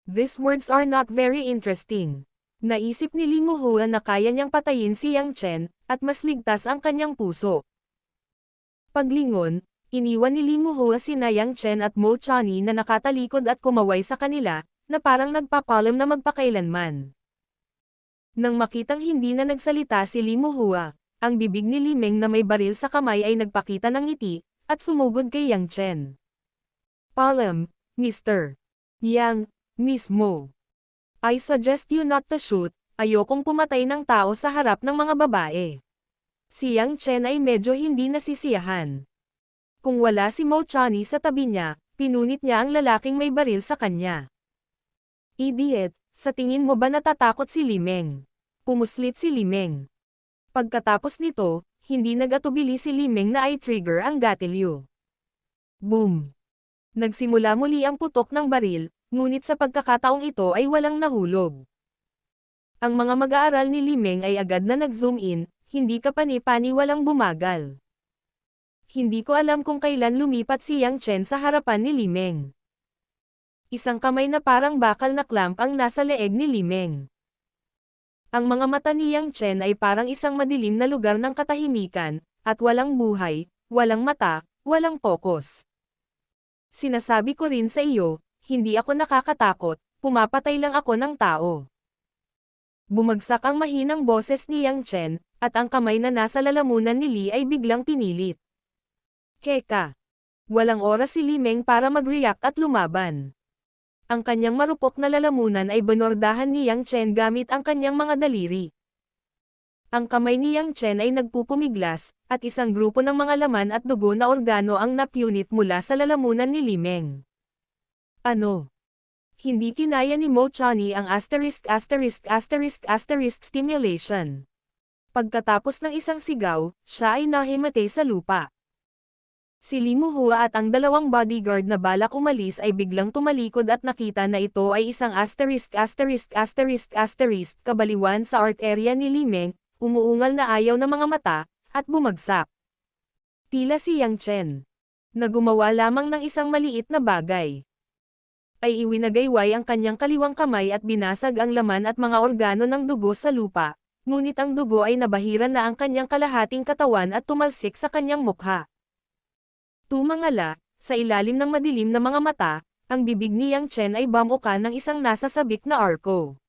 These words are not very interesting. Naisip ni Li Muhua na kaya niyang patayin si Yang Chen, at mas ligtas ang kanyang puso. Paglingon, iniwan ni Li Muhua sina Yang Chen at Mo Chani na nakatalikod at kumaway sa kanila, na parang nagpapalam na magpakailanman. Nang makitang hindi na nagsalita si Li Muhua, ang bibig ni Li Meng na may baril sa kamay ay nagpakita ng ngiti, at sumugod kay Yang Chen. Palam, Mr. Yang, Miss Mo. I suggest you not to shoot, ayokong pumatay ng tao sa harap ng mga babae. Si Yang Chen ay medyo hindi nasisiyahan. Kung wala si Mo Chani sa tabi niya, pinunit niya ang lalaking may baril sa kanya. Idiot, sa tingin mo ba natatakot si Li Meng? Pumuslit si Li Meng. Pagkatapos nito, hindi nagatubili si Li Meng na i-trigger ang gatilyo. Boom! Nagsimula muli ang putok ng baril, ngunit sa pagkakataong ito ay walang nahulog. Ang mga mag-aaral ni Li Meng ay agad na nag-zoom in, hindi kapani-pani walang bumagal. Hindi ko alam kung kailan lumipat si Yang Chen sa harapan ni Li Meng. Isang kamay na parang bakal na clamp ang nasa leeg ni Li Meng. Ang mga mata ni Yang Chen ay parang isang madilim na lugar ng katahimikan, at walang buhay, walang mata, walang pokus. Sinasabi ko rin sa iyo, hindi ako nakakatakot, pumapatay lang ako ng tao. Bumagsak ang mahinang boses ni Yang Chen, at ang kamay na nasa lalamunan ni Li ay biglang pinilit. Keka. Walang oras si Li Meng para mag-react at lumaban. Ang kanyang marupok na lalamunan ay binordahan ni Yang Chen gamit ang kanyang mga daliri. Ang kamay ni Yang Chen ay nagpupumiglas, at isang grupo ng mga laman at dugo na organo ang napunit mula sa lalamunan ni Li Meng. Ano? Hindi kinaya ni Mo Chani ang ***** stimulation. Pagkatapos ng isang sigaw, siya ay nahimatay sa lupa. Si Li Muhua at ang dalawang bodyguard na balak umalis ay biglang tumalikod at nakita na ito ay isang ***** kabaliwan sa arterya ni Li Meng, umuungal na ayaw ng mga mata, at bumagsak. Tila si Yang Chen, na gumawa lamang ng isang maliit na bagay, ay iwinagayway ang kanyang kaliwang kamay at binasag ang laman at mga organo ng dugo sa lupa, ngunit ang dugo ay nabahiran na ang kanyang kalahating katawan at tumalsik sa kanyang mukha. Tumangala, sa ilalim ng madilim na mga mata, ang bibig ni Yang Chen ay bamukan ng isang nasasabik na arko.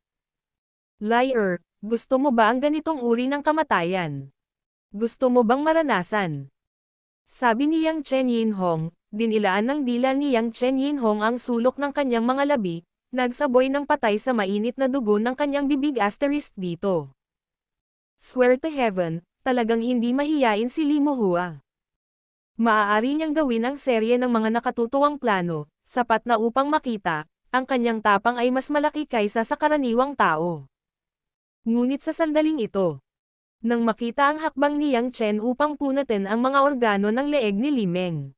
Liar, gusto mo ba ang ganitong uri ng kamatayan? Gusto mo bang maranasan? Sabi ni Yang Chen Yinhong, dinilaan ng dila ni Yang Chen Yinhong ang sulok ng kanyang mga labi, nagsaboy ng patay sa mainit na dugo ng kanyang bibig dito. Swear to heaven, talagang hindi mahiyain si Li Muhua. Maaari niyang gawin ang serye ng mga nakatutuwang plano, sapat na upang makita, ang kanyang tapang ay mas malaki kaysa sa karaniwang tao. Ngunit sa sandaling ito, nang makita ang hakbang ni Yang Chen upang punatin ang mga organo ng leeg ni Li Meng,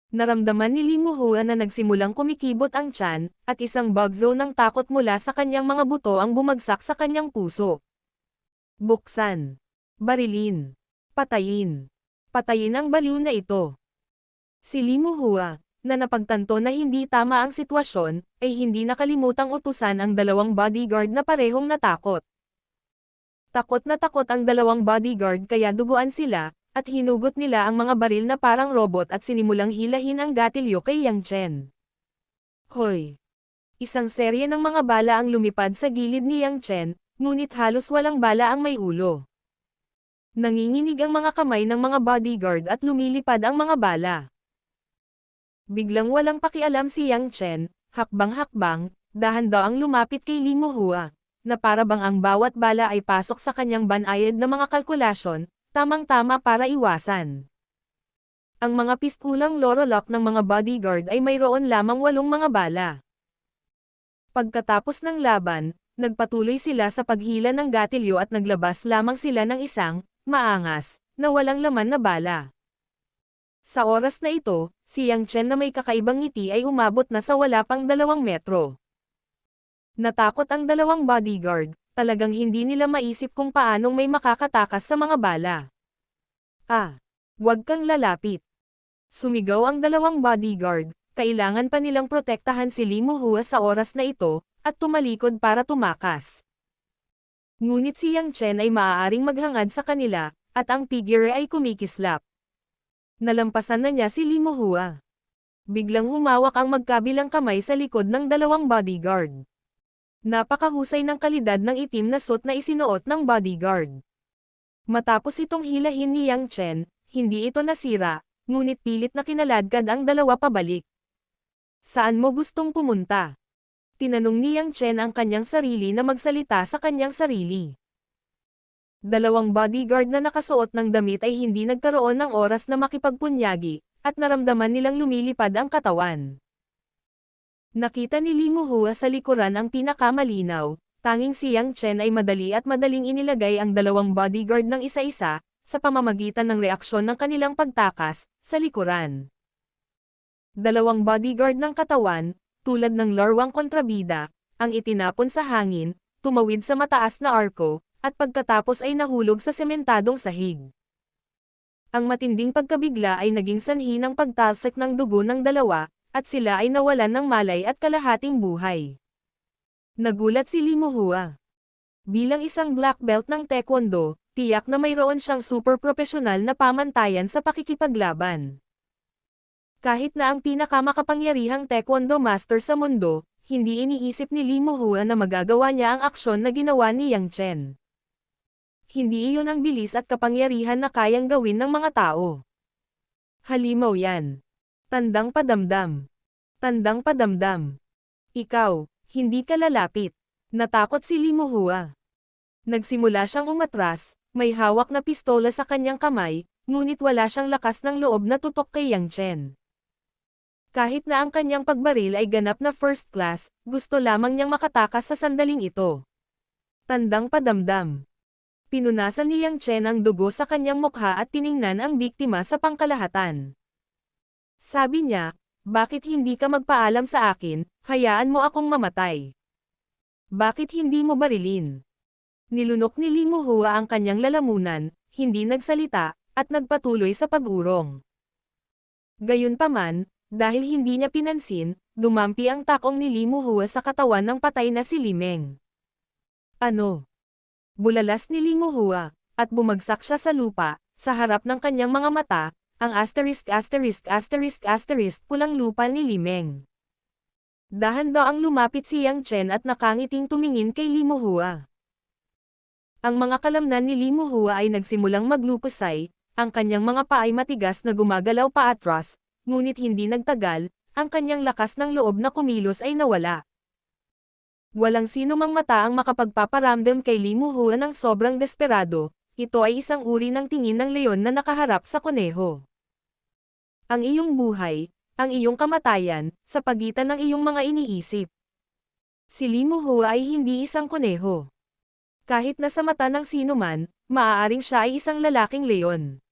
naramdaman ni Li Muhua na nagsimulang kumikibot ang tiyan, at isang bagzo ng takot mula sa kanyang mga buto ang bumagsak sa kanyang puso. Buksan. Barilin. Patayin. Patayin ang baliw na ito. Si Li Muhua, na napagtanto na hindi tama ang sitwasyon, ay hindi nakalimutang utusan ang dalawang bodyguard na parehong natakot. Takot na takot ang dalawang bodyguard kaya duguan sila, at hinugot nila ang mga baril na parang robot at sinimulang hilahin ang gatilyo kay Yang Chen. Hoy! Isang serye ng mga bala ang lumipad sa gilid ni Yang Chen, ngunit halos walang bala ang may ulo. Nanginginig ang mga kamay ng mga bodyguard at lumilipad ang mga bala. Biglang walang pakialam si Yang Chen, hakbang-hakbang, dahan-daang lumapit kay Li Muhua, na para bang ang bawat bala ay pasok sa kanyang banayad na mga kalkulasyon, tamang-tama para iwasan. Ang mga pistulang lorolock ng mga bodyguard ay mayroon lamang 8 mga bala. Pagkatapos ng laban, nagpatuloy sila sa paghila ng gatilyo at naglabas lamang sila ng isang, maangas, na walang laman na bala. Sa oras na ito, si Yang Chen na may kakaibang ngiti ay umabot na sa wala pang 2 metro. Natakot ang dalawang bodyguard, talagang hindi nila maisip kung paanong may makakatakas sa mga bala. Huwag kang lalapit. Sumigaw ang dalawang bodyguard, kailangan pa nilang protektahan si Li Muhua sa oras na ito, at tumalikod para tumakas. Ngunit si Yang Chen ay maaaring maghangad sa kanila, at ang figure ay kumikislap. Nalampasan na niya si Li Muhua. Biglang humawak ang magkabilang kamay sa likod ng dalawang bodyguard. Napakahusay ng kalidad ng itim na suit na isinuot ng bodyguard. Matapos itong hilahin ni Yang Chen, hindi ito nasira, ngunit pilit na kinaladkad ang dalawa pabalik. Saan mo gustong pumunta? Tinanong ni Yang Chen ang kanyang sarili na magsalita sa kanyang sarili. Dalawang bodyguard na nakasuot ng damit ay hindi nagkaroon ng oras na makipagpunyagi, at naramdaman nilang lumilipad ang katawan. Nakita ni Li Muhua sa likuran ang pinakamalinaw, tanging si Yang Chen ay madali at madaling inilagay ang dalawang bodyguard ng isa-isa, sa pamamagitan ng reaksyon ng kanilang pagtakas, sa likuran. Dalawang bodyguard ng katawan, tulad ng larwang kontrabida, ang itinapon sa hangin, tumawid sa mataas na arko, at pagkatapos ay nahulog sa sementadong sahig. Ang matinding pagkabigla ay naging sanhi ng pagtalsik ng dugo ng dalawa, at sila ay nawalan ng malay at kalahating buhay. Nagulat si Li Muhua. Bilang isang black belt ng taekwondo, tiyak na mayroon siyang super profesional na pamantayan sa pakikipaglaban. Kahit na ang pinakamakapangyarihang taekwondo master sa mundo, hindi iniisip ni Li Muhua na magagawa niya ang aksyon na ginawa ni Yang Chen. Hindi iyon ang bilis at kapangyarihan na kayang gawin ng mga tao. Halimaw yan. Tandang padamdam. Tandang padamdam. Ikaw, hindi ka lalapit. Natakot si Li Muhua. Nagsimula siyang umatras, may hawak na pistola sa kanyang kamay, ngunit wala siyang lakas ng loob na tutok kay Yang Chen. Kahit na ang kanyang pagbaril ay ganap na first class, gusto lamang niyang makatakas sa sandaling ito. Tandang padamdam. Pinunasan ni Yang Chen ang dugo sa kanyang mukha at tiningnan ang biktima sa pangkalahatan. Sabi niya, bakit hindi ka magpaalam sa akin, hayaan mo akong mamatay. Bakit hindi mo barilin? Nilunok ni Li Muhua ang kanyang lalamunan, hindi nagsalita, at nagpatuloy sa pag-urong. Gayunpaman, dahil hindi niya pinansin, dumampi ang takong ni Li Muhua sa katawan ng patay na si Li Meng. Ano? Bulalas ni Li Muhua, at bumagsak siya sa lupa, sa harap ng kanyang mga mata, ang pulang lupa ni Li Meng. Dahan-daang lumapit si Yang Chen at nakangiting tumingin kay Li Muhua. Ang mga kalamnan ni Li Muhua ay nagsimulang maglupusay, ang kanyang mga paa ay matigas na gumagalaw paatras, ngunit hindi nagtagal, ang kanyang lakas ng loob na kumilos ay nawala. Walang sino mang mata ang makapagpaparamdam kay Li Muhua ng sobrang desperado, ito ay isang uri ng tingin ng leon na nakaharap sa kuneho. Ang iyong buhay, ang iyong kamatayan, sa pagitan ng iyong mga iniisip. Si Li Muhua ay hindi isang kuneho. Kahit na sa mata ng sino man, maaaring siya ay isang lalaking leon.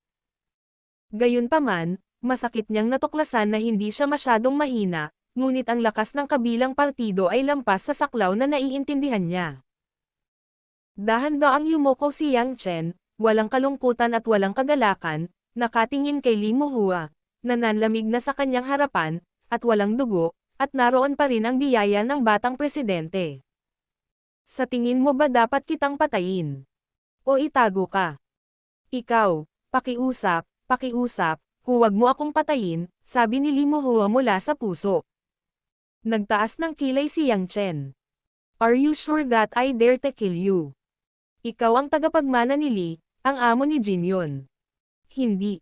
Gayunpaman, masakit niyang natuklasan na hindi siya masyadong mahina, ngunit ang lakas ng kabilang partido ay lampas sa saklaw na naiintindihan niya. Dahan-daang yumuko si Yang Chen, walang kalungkutan at walang kagalakan, nakatingin kay Li Muhua, na nanlamig na sa kanyang harapan, at walang dugo, at naroon pa rin ang biyaya ng batang presidente. Sa tingin mo ba dapat kitang patayin? O itago ka? Ikaw, pakiusap, huwag mo akong patayin, sabi ni Li Muhua mula sa puso. Nagtaas ng kilay si Yang Chen. Are you sure that I dare to kill you? Ikaw ang tagapagmana ni Li, ang amo ni Jin yun. Hindi.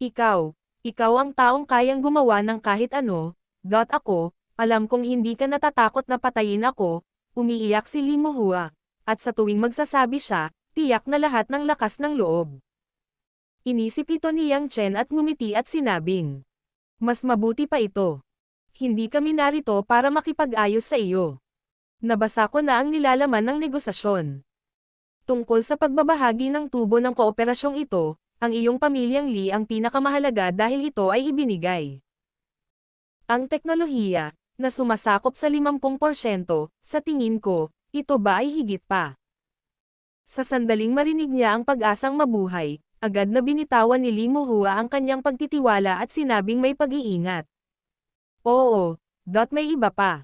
Ikaw ang taong kayang gumawa ng kahit ano, ako, alam kong hindi ka natatakot na patayin ako, umiiyak si Li Muhua, at sa tuwing magsasabi siya, tiyak na lahat ng lakas ng loob. Inisip ito ni Yang Chen at ngumiti at sinabing, mas mabuti pa ito. Hindi kami narito para makipag-ayos sa iyo. Nabasa ko na ang nilalaman ng negosasyon. Tungkol sa pagbabahagi ng tubo ng kooperasyong ito, ang iyong pamilyang Li ang pinakamahalaga dahil ito ay ibinigay. Ang teknolohiya, na sumasakop sa 50%, sa tingin ko, ito ba ay higit pa? Sa sandaling marinig niya ang pag-asang mabuhay, agad na binitawan ni Li Muhua ang kanyang pagtitiwala at sinabing may pag-iingat. Oo, may iba pa.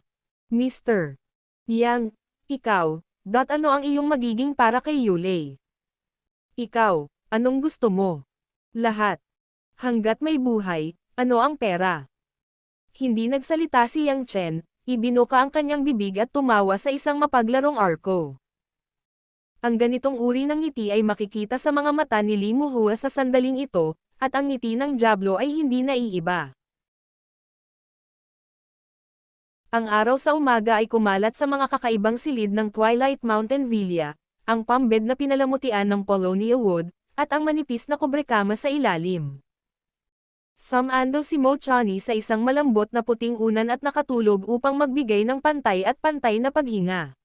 Mr. Yang, ikaw, ano ang iyong magiging para kay Yulei? Ikaw, anong gusto mo? Lahat. Hanggat may buhay, ano ang pera? Hindi nagsalita si Yang Chen, ibinuka ang kanyang bibig at tumawa sa isang mapaglarong arko. Ang ganitong uri ng ngiti ay makikita sa mga mata ni Li Muhua sa sandaling ito, at ang ngiti ng Diablo ay hindi naiiba. Ang araw sa umaga ay kumalat sa mga kakaibang silid ng Twilight Mountain Villa, ang pambed na pinalamutian ng Polonia Wood, at ang manipis na kubrekama sa ilalim. Sumando si Mo Chani sa isang malambot na puting unan at nakatulog upang magbigay ng pantay na paghinga.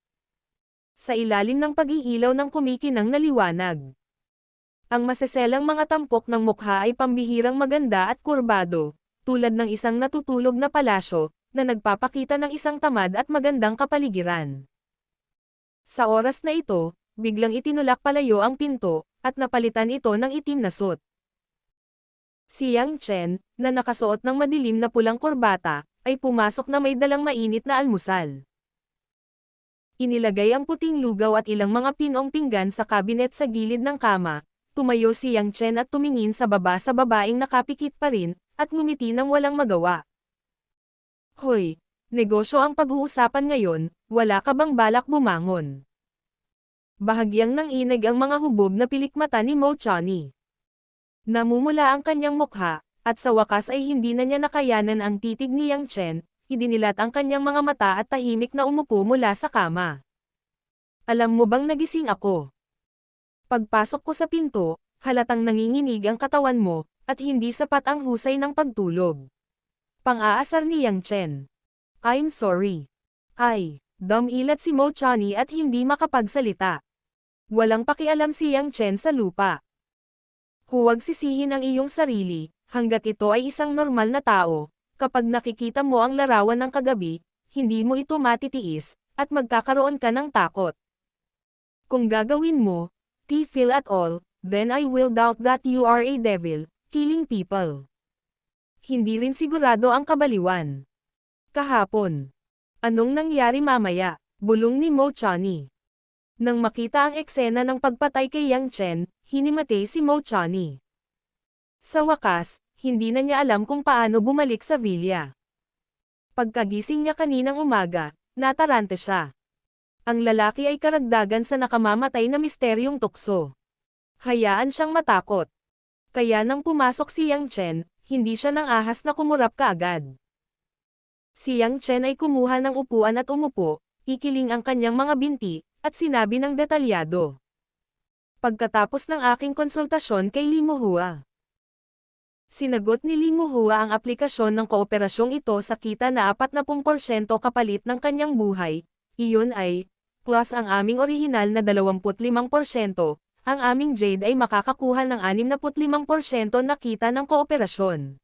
Sa ilalim ng pag-iilaw ng kumikinang na liwanag. Ang maseselang mga tampok ng mukha ay pambihirang maganda at kurbado, tulad ng isang natutulog na palasyo, na nagpapakita ng isang tamad at magandang kapaligiran. Sa oras na ito, biglang itinulak palayo ang pinto, at napalitan ito ng itim na suit. Si Yang Chen, na nakasuot ng madilim na pulang kurbata, ay pumasok na may dalang mainit na almusal. Inilagay ang puting lugaw at ilang mga pinong pinggan sa kabinet sa gilid ng kama, tumayo si Yang Chen at tumingin sa babaeng nakapikit pa rin, at ngumiti ng walang magawa. Hoy, negosyo ang pag-uusapan ngayon, wala ka bang balak bumangon? Bahagyang nanginig ang mga hubog na pilikmata ni Mo Chani. Namumula ang kanyang mukha, at sa wakas ay hindi na niya nakayanan ang titig ni Yang Chen, idinilat ang kanyang mga mata at tahimik na umupo mula sa kama. Alam mo bang nagising ako? Pagpasok ko sa pinto, halatang nanginginig ang katawan mo, at hindi sapat ang husay ng pagtulog. Pang-aasar ni Yang Chen. I'm sorry. Dumilat si Mo Chani at hindi makapagsalita. Walang pakialam si Yang Chen sa lupa. Huwag sisihin ang iyong sarili, hanggat ito ay isang normal na tao, kapag nakikita mo ang larawan ng kagabi, hindi mo ito matitiis, at magkakaroon ka ng takot. Kung gagawin mo, feel at all, then I will doubt that you are a devil, killing people. Hindi rin sigurado ang kabaliwan. Kahapon. Anong nangyari mamaya? Bulong ni Mo Chani. Nang makita ang eksena ng pagpatay kay Yang Chen, hinimatay si Mo Chani. Sa wakas, hindi na niya alam kung paano bumalik sa villa. Pagkagising niya kaninang umaga, natarante siya. Ang lalaki ay karagdagan sa nakamamatay na misteryong tukso. Hayaan siyang matakot. Kaya nang pumasok si Yang Chen, hindi siya nang ahas na kumurap kaagad. Si Yang Chen ay kumuha ng upuan at umupo, ikiling ang kanyang mga binti, at sinabi ng detalyado. Pagkatapos ng aking konsultasyon kay Li Muhua. Sinagot ni Li Muhua ang aplikasyon ng kooperasyong ito sa kita na 40% kapalit ng kanyang buhay, iyon ay, plus ang aming orihinal na 25%, ang aming Jade ay makakakuha ng 65% na kita ng kooperasyon.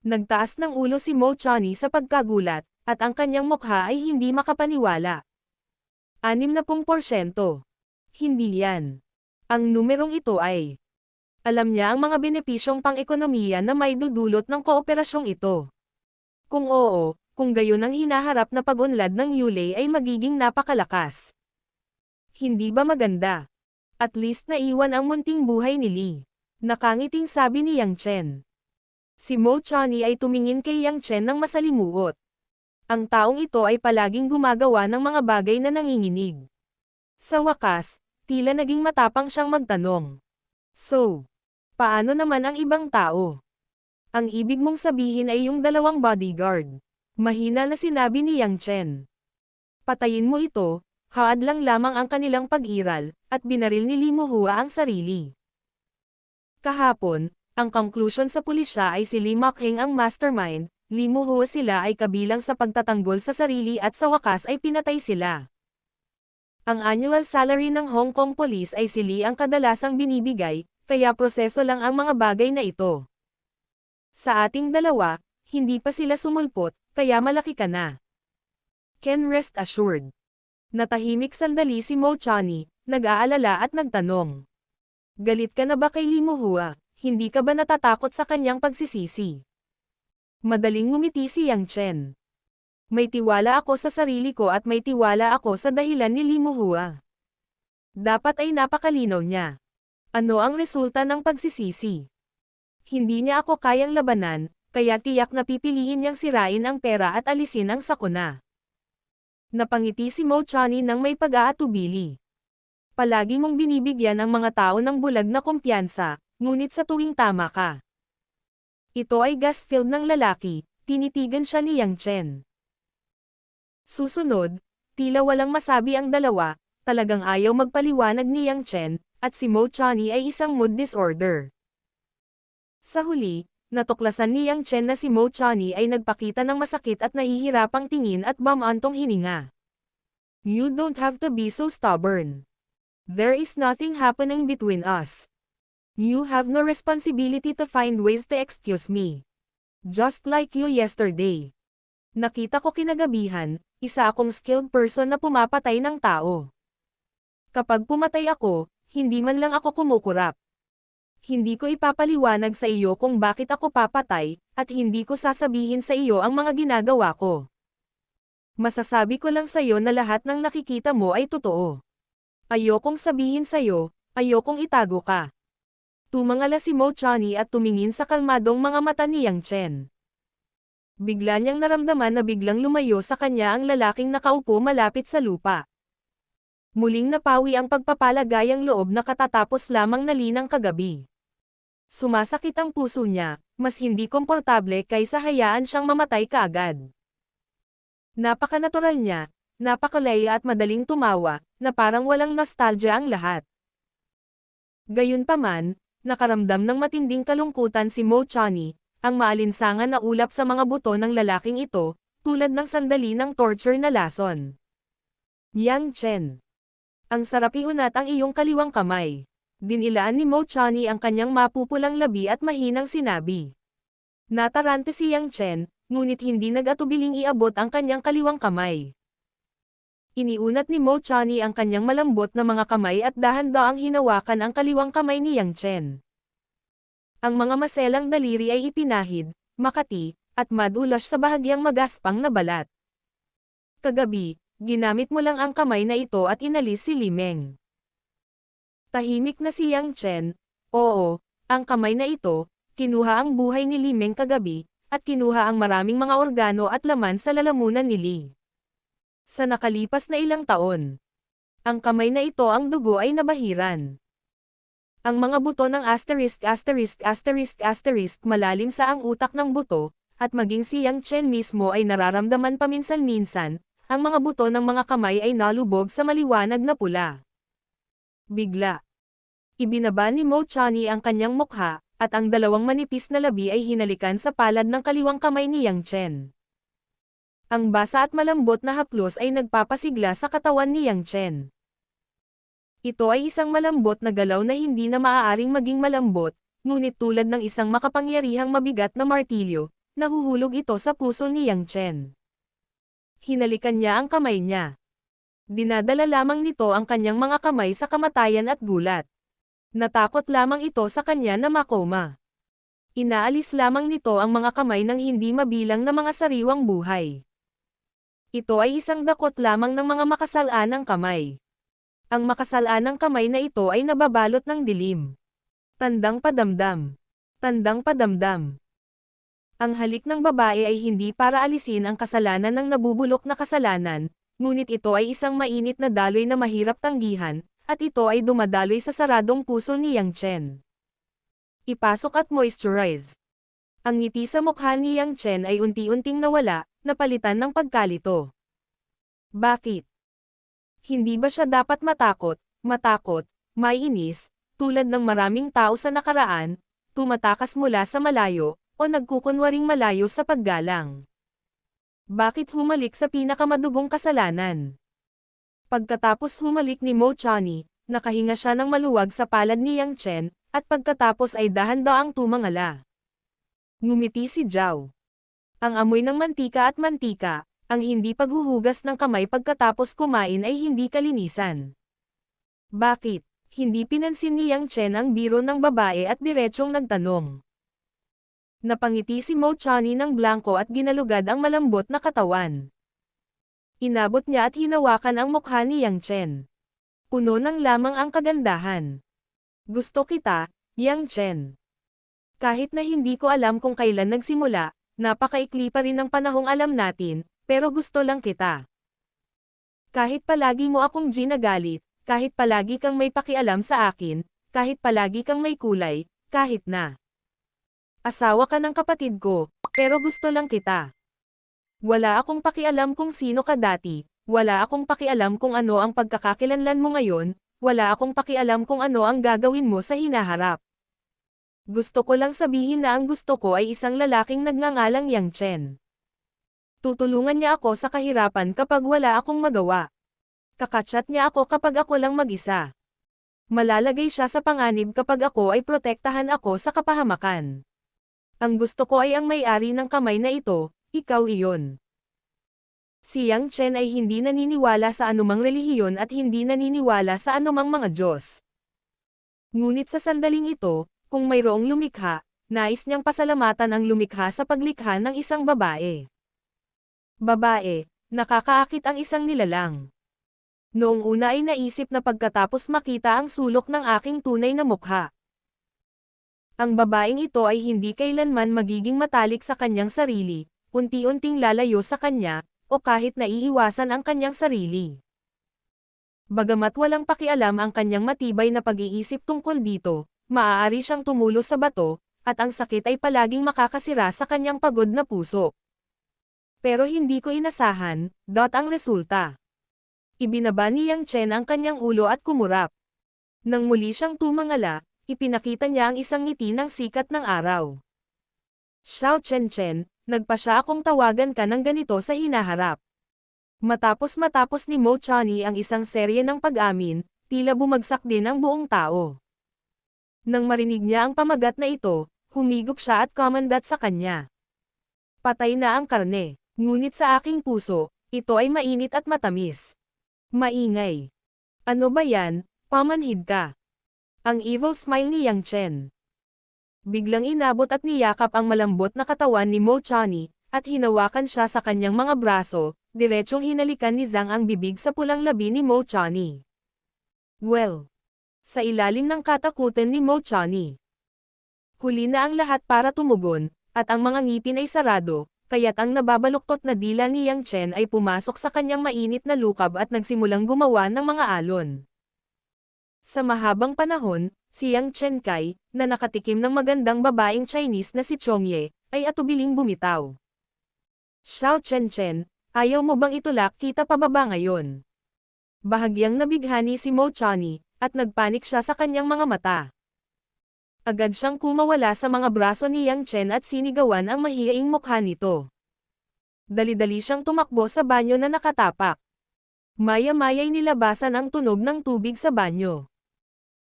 Nagtaas ng ulo si Mo Chani sa pagkagulat, at ang kanyang mukha ay hindi makapaniwala. 60%. Hindi yan. Ang numerong ito ay. Alam niya ang mga benepisyong pang-ekonomiya na may dudulot ng kooperasyong ito. Kung oo, kung gayon ang hinaharap na pag-unlad ng Yulei ay magiging napakalakas. Hindi ba maganda? At least naiwan ang munting buhay ni Li. Nakangiting sabi ni Yang Chen. Si Mo Chani ay tumingin kay Yang Chen ng masalimuot. Ang taong ito ay palaging gumagawa ng mga bagay na nanginginig. Sa wakas, tila naging matapang siyang magtanong. So, paano naman ang ibang tao? Ang ibig mong sabihin ay yung 2 bodyguard. Mahina na sinabi ni Yang Chen. Patayin mo ito. Haad lang lamang ang kanilang pag-iral, at binaril ni Li Muhua ang sarili. Kahapon, ang conclusion sa pulisya ay si Li Makheng ang mastermind, Li Muhua sila ay kabilang sa pagtatanggol sa sarili at sa wakas ay pinatay sila. Ang annual salary ng Hong Kong Police ay si Li ang kadalasang binibigay, kaya proseso lang ang mga bagay na ito. Sa ating dalawa, hindi pa sila sumulpot, kaya malaki ka na. Can rest assured. Natahimik sandali si Mo Chani, nag-aalala at nagtanong. Galit ka na ba kay Li Muhua? Hindi ka ba natatakot sa kanyang pagsisisi? Madaling ngumiti si Yang Chen. May tiwala ako sa sarili ko at may tiwala ako sa dahilan ni Li Muhua. Dapat ay napakalinaw niya. Ano ang resulta ng pagsisisi? Hindi niya ako kayang labanan, kaya tiyak na pipiliin niyang sirain ang pera at alisin ang sakuna. Napangiti si Mo Chani nang may pag-aatubili. Palagi mong binibigyan ang mga tao ng bulag na kumpiyansa, ngunit sa tuwing tama ka. Ito ay gas-filled ng lalaki, tinitigan siya ni Yang Chen. Susunod, tila walang masabi ang dalawa, talagang ayaw magpaliwanag ni Yang Chen, at si Mo Chani ay isang mood disorder. Sa huli, natuklasan ni Yang Chen na si Mo Chani ay nagpakita ng masakit at nahihirapang tingin at bamantong hininga. You don't have to be so stubborn. There is nothing happening between us. You have no responsibility to find ways to excuse me. Just like you yesterday. Nakita ko kinagabihan, isa akong skilled person na pumapatay ng tao. Kapag pumatay ako, hindi man lang ako kumukurap. Hindi ko ipapaliwanag sa iyo kung bakit ako papatay, at hindi ko sasabihin sa iyo ang mga ginagawa ko. Masasabi ko lang sa iyo na lahat ng nakikita mo ay totoo. Ayokong sabihin sa iyo, ayokong itago ka. Tumangala si Mo Chani at tumingin sa kalmadong mga mata ni Yang Chen. Bigla niyang naramdaman na biglang lumayo sa kanya ang lalaking nakaupo malapit sa lupa. Muling napawi ang pagpapalagayang loob na katatapos lamang nalinang kagabi. Sumasakit ang puso niya, mas hindi komportable kaysa hayaan siyang mamatay kaagad. Napakanatural niya, napakalaya at madaling tumawa, na parang walang nostalgia ang lahat. Gayunpaman, nakaramdam ng matinding kalungkutan si Mo Chani, ang maalinsangan na ulap sa mga buto ng lalaking ito, tulad ng sandali ng torture na lason. Yang Chen. Ang sarap iunat ang iyong kaliwang kamay. Dinilaan ni Mo Chani ang kanyang mapupulang labi at mahinang sinabi. Natarante si Yang Chen, ngunit hindi nag-atubiling iabot ang kanyang kaliwang kamay. Iniunat ni Mo Chani ang kanyang malambot na mga kamay at dahan-daang hinawakan ang kaliwang kamay ni Yang Chen. Ang mga maselang daliri ay ipinahid, makati, at madulas sa bahagyang magaspang na balat. Kagabi, ginamit mo lang ang kamay na ito at inalis si Li Meng. Tahimik na si Yang Chen. Oo, ang kamay na ito, kinuha ang buhay ni Li Meng kagabi, at kinuha ang maraming mga organo at laman sa lalamunan ni Li. Sa nakalipas na ilang taon, ang kamay na ito ang dugo ay nabahiran. Ang mga buto ng ***** malalim sa ang utak ng buto, at maging si Yang Chen mismo ay nararamdaman paminsan-minsan, ang mga buto ng mga kamay ay nalubog sa maliwanag na pula. Bigla. Ibinaba ni Mo Chani ang kanyang mukha, at ang dalawang manipis na labi ay hinalikan sa palad ng kaliwang kamay ni Yang Chen. Ang basa at malambot na haplos ay nagpapasigla sa katawan ni Yang Chen. Ito ay isang malambot na galaw na hindi na maaaring maging malambot, ngunit tulad ng isang makapangyarihang mabigat na martilyo, nahuhulog ito sa puso ni Yang Chen. Hinalikan niya ang kamay niya. Dinadala lamang nito ang kanyang mga kamay sa kamatayan at gulat. Natakot lamang ito sa kanya na makoma. Inaalis lamang nito ang mga kamay ng hindi mabilang na mga sariwang buhay. Ito ay isang dakot lamang ng mga makasalanang kamay. Ang makasalanang kamay na ito ay nababalot ng dilim. Tandang padamdam. Tandang padamdam. Ang halik ng babae ay hindi para alisin ang kasalanan ng nabubulok na kasalanan, ngunit ito ay isang mainit na daloy na mahirap tanggihan, at ito ay dumadaloy sa saradong puso ni Yang Chen. Ipasok at moisturize. Ang ngiti sa mukha ni Yang Chen ay unti-unting nawala, napalitan ng pagkalito. Bakit? Hindi ba siya dapat matakot, maiinis, tulad ng maraming tao sa nakaraan, tumatakas mula sa malayo, o nagkukunwaring malayo sa paggalang? Bakit humalik sa pinakamadugong kasalanan? Pagkatapos humalik ni Mo Chani, nakahinga siya ng maluwag sa palad ni Yang Chen, at pagkatapos ay dahan-daang tumangala. Ngumiti si Zhao. Ang amoy ng mantika at mantika, ang hindi paghuhugas ng kamay pagkatapos kumain ay hindi kalinisan. Bakit? Hindi pinansin ni Yang Chen ang biro ng babae at diretsyong nagtanong. Napangiti si Mo Chani ng blanko at ginalugad ang malambot na katawan. Inabot niya at hinawakan ang mukha ni Yang Chen. Puno ng lamang ang kagandahan. Gusto kita, Yang Chen. Kahit na hindi ko alam kung kailan nagsimula, napakaikli pa rin ang panahong alam natin, pero gusto lang kita. Kahit palagi mo akong ginagalit, kahit palagi kang may pakialam sa akin, kahit palagi kang may kulay, kahit na asawa ka ng kapatid ko, pero gusto lang kita. Wala akong pakialam kung sino ka dati, wala akong pakialam kung ano ang pagkakakilanlan mo ngayon, wala akong pakialam kung ano ang gagawin mo sa hinaharap. Gusto ko lang sabihin na ang gusto ko ay isang lalaking nagngangalang Yang Chen. Tutulungan niya ako sa kahirapan kapag wala akong magawa. Kakachat niya ako kapag ako lang mag-isa. Malalagay siya sa panganib kapag ako ay protektahan ako sa kapahamakan. Ang gusto ko ay ang may-ari ng kamay na ito, ikaw iyon. Si Yang Chen ay hindi naniniwala sa anumang relihiyon at hindi naniniwala sa anumang mga Diyos. Ngunit sa sandaling ito, kung mayroong lumikha, nais niyang pasalamatan ang lumikha sa paglikha ng isang babae. Babae, nakakaakit ang isang nilalang. Noong una ay naisip na pagkatapos makita ang sulok ng aking tunay na mukha. Ang babaeng ito ay hindi kailanman magiging matalik sa kanyang sarili, unti-unting lalayo sa kanya, o kahit naiiwasan ang kanyang sarili. Bagamat walang pakialam ang kanyang matibay na pag-iisip tungkol dito, maaari siyang tumulo sa bato, at ang sakit ay palaging makakasira sa kanyang pagod na puso. Pero hindi ko inasahan, ang resulta. Ibinaba ni Yang Chen ang kanyang ulo at kumurap. Nang muli siyang tumangala, ipinakita niya ang isang ngiti ng sikat ng araw. Xiao Chen Chen, nagpa siya akong tawagan ka ng ganito sa hinaharap. Matapos ni Mo Chani ang isang serye ng pag-amin, tila bumagsak din ang buong tao. Nang marinig niya ang pamagat na ito, humigop siya at kumandat sa kanya. Patay na ang karne, ngunit sa aking puso, ito ay mainit at matamis. Maingay. Ano ba yan, pamanhid ka? Ang evil smile ni Yang Chen. Biglang inabot at niyakap ang malambot na katawan ni Mo Chani, at hinawakan siya sa kanyang mga braso, diretsong hinalikan ni Zhang ang bibig sa pulang labi ni Mo Chani. Well. Sa ilalim ng katakutan ni Mo Chani. Huli na ang lahat para tumugon, at ang mga ngipin ay sarado, kaya't ang nababaluktot na dila ni Yang Chen ay pumasok sa kanyang mainit na lukab at nagsimulang gumawa ng mga alon. Sa mahabang panahon, si Yang Chen Kai, na nakatikim ng magandang babaeng Chinese na si Chongye, ay atubiling bumitaw. Xiao Chen Chen, ayaw mo bang itulak kita pababa ngayon? Bahagyang nabighani si Mo Chani, at nagpanik siya sa kanyang mga mata. Agad siyang kumawala sa mga braso ni Yang Chen at sinigawan ang mahiyaing mukha nito. Dali-dali siyang tumakbo sa banyo na nakatapak. Maya-maya'y nilabasan ang tunog ng tubig sa banyo.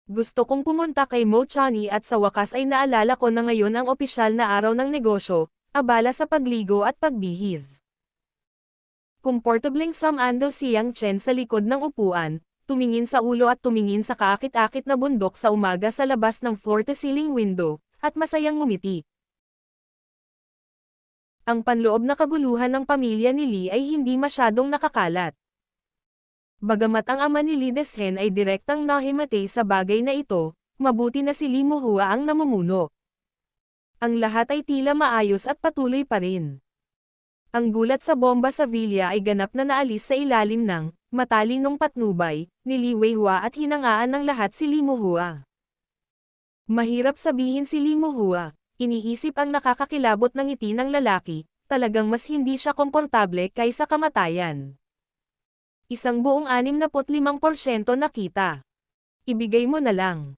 Gusto kong pumunta kay Mo Chani at sa wakas ay naalala ko na ngayon ang opisyal na araw ng negosyo, abala sa pagligo at pagbihis. Komportableng sumandal si Yang Chen sa likod ng upuan, tumingin sa ulo at tumingin sa kaakit-akit na bundok sa umaga sa labas ng floor-to-ceiling window, at masayang ngumiti. Ang panloob na kaguluhan ng pamilya ni Li ay hindi masyadong nakakalat. Bagamat ang ama ni Li Deshen ay direktang nahimatay sa bagay na ito, mabuti na si Li Muhua ang namumuno. Ang lahat ay tila maayos at patuloy pa rin. Ang gulat sa bomba sa villa ay ganap na naalis sa ilalim ng matalinong patnubay ni Li Weihua at hinangaan ng lahat si Li Muhua. Mahirap sabihin si Li Muhua, iniisip ang nakakakilabot ng ngiti ng lalaki, talagang mas hindi siya komportable kaysa kamatayan. Isang buong 65% na kita. Ibigay mo na lang.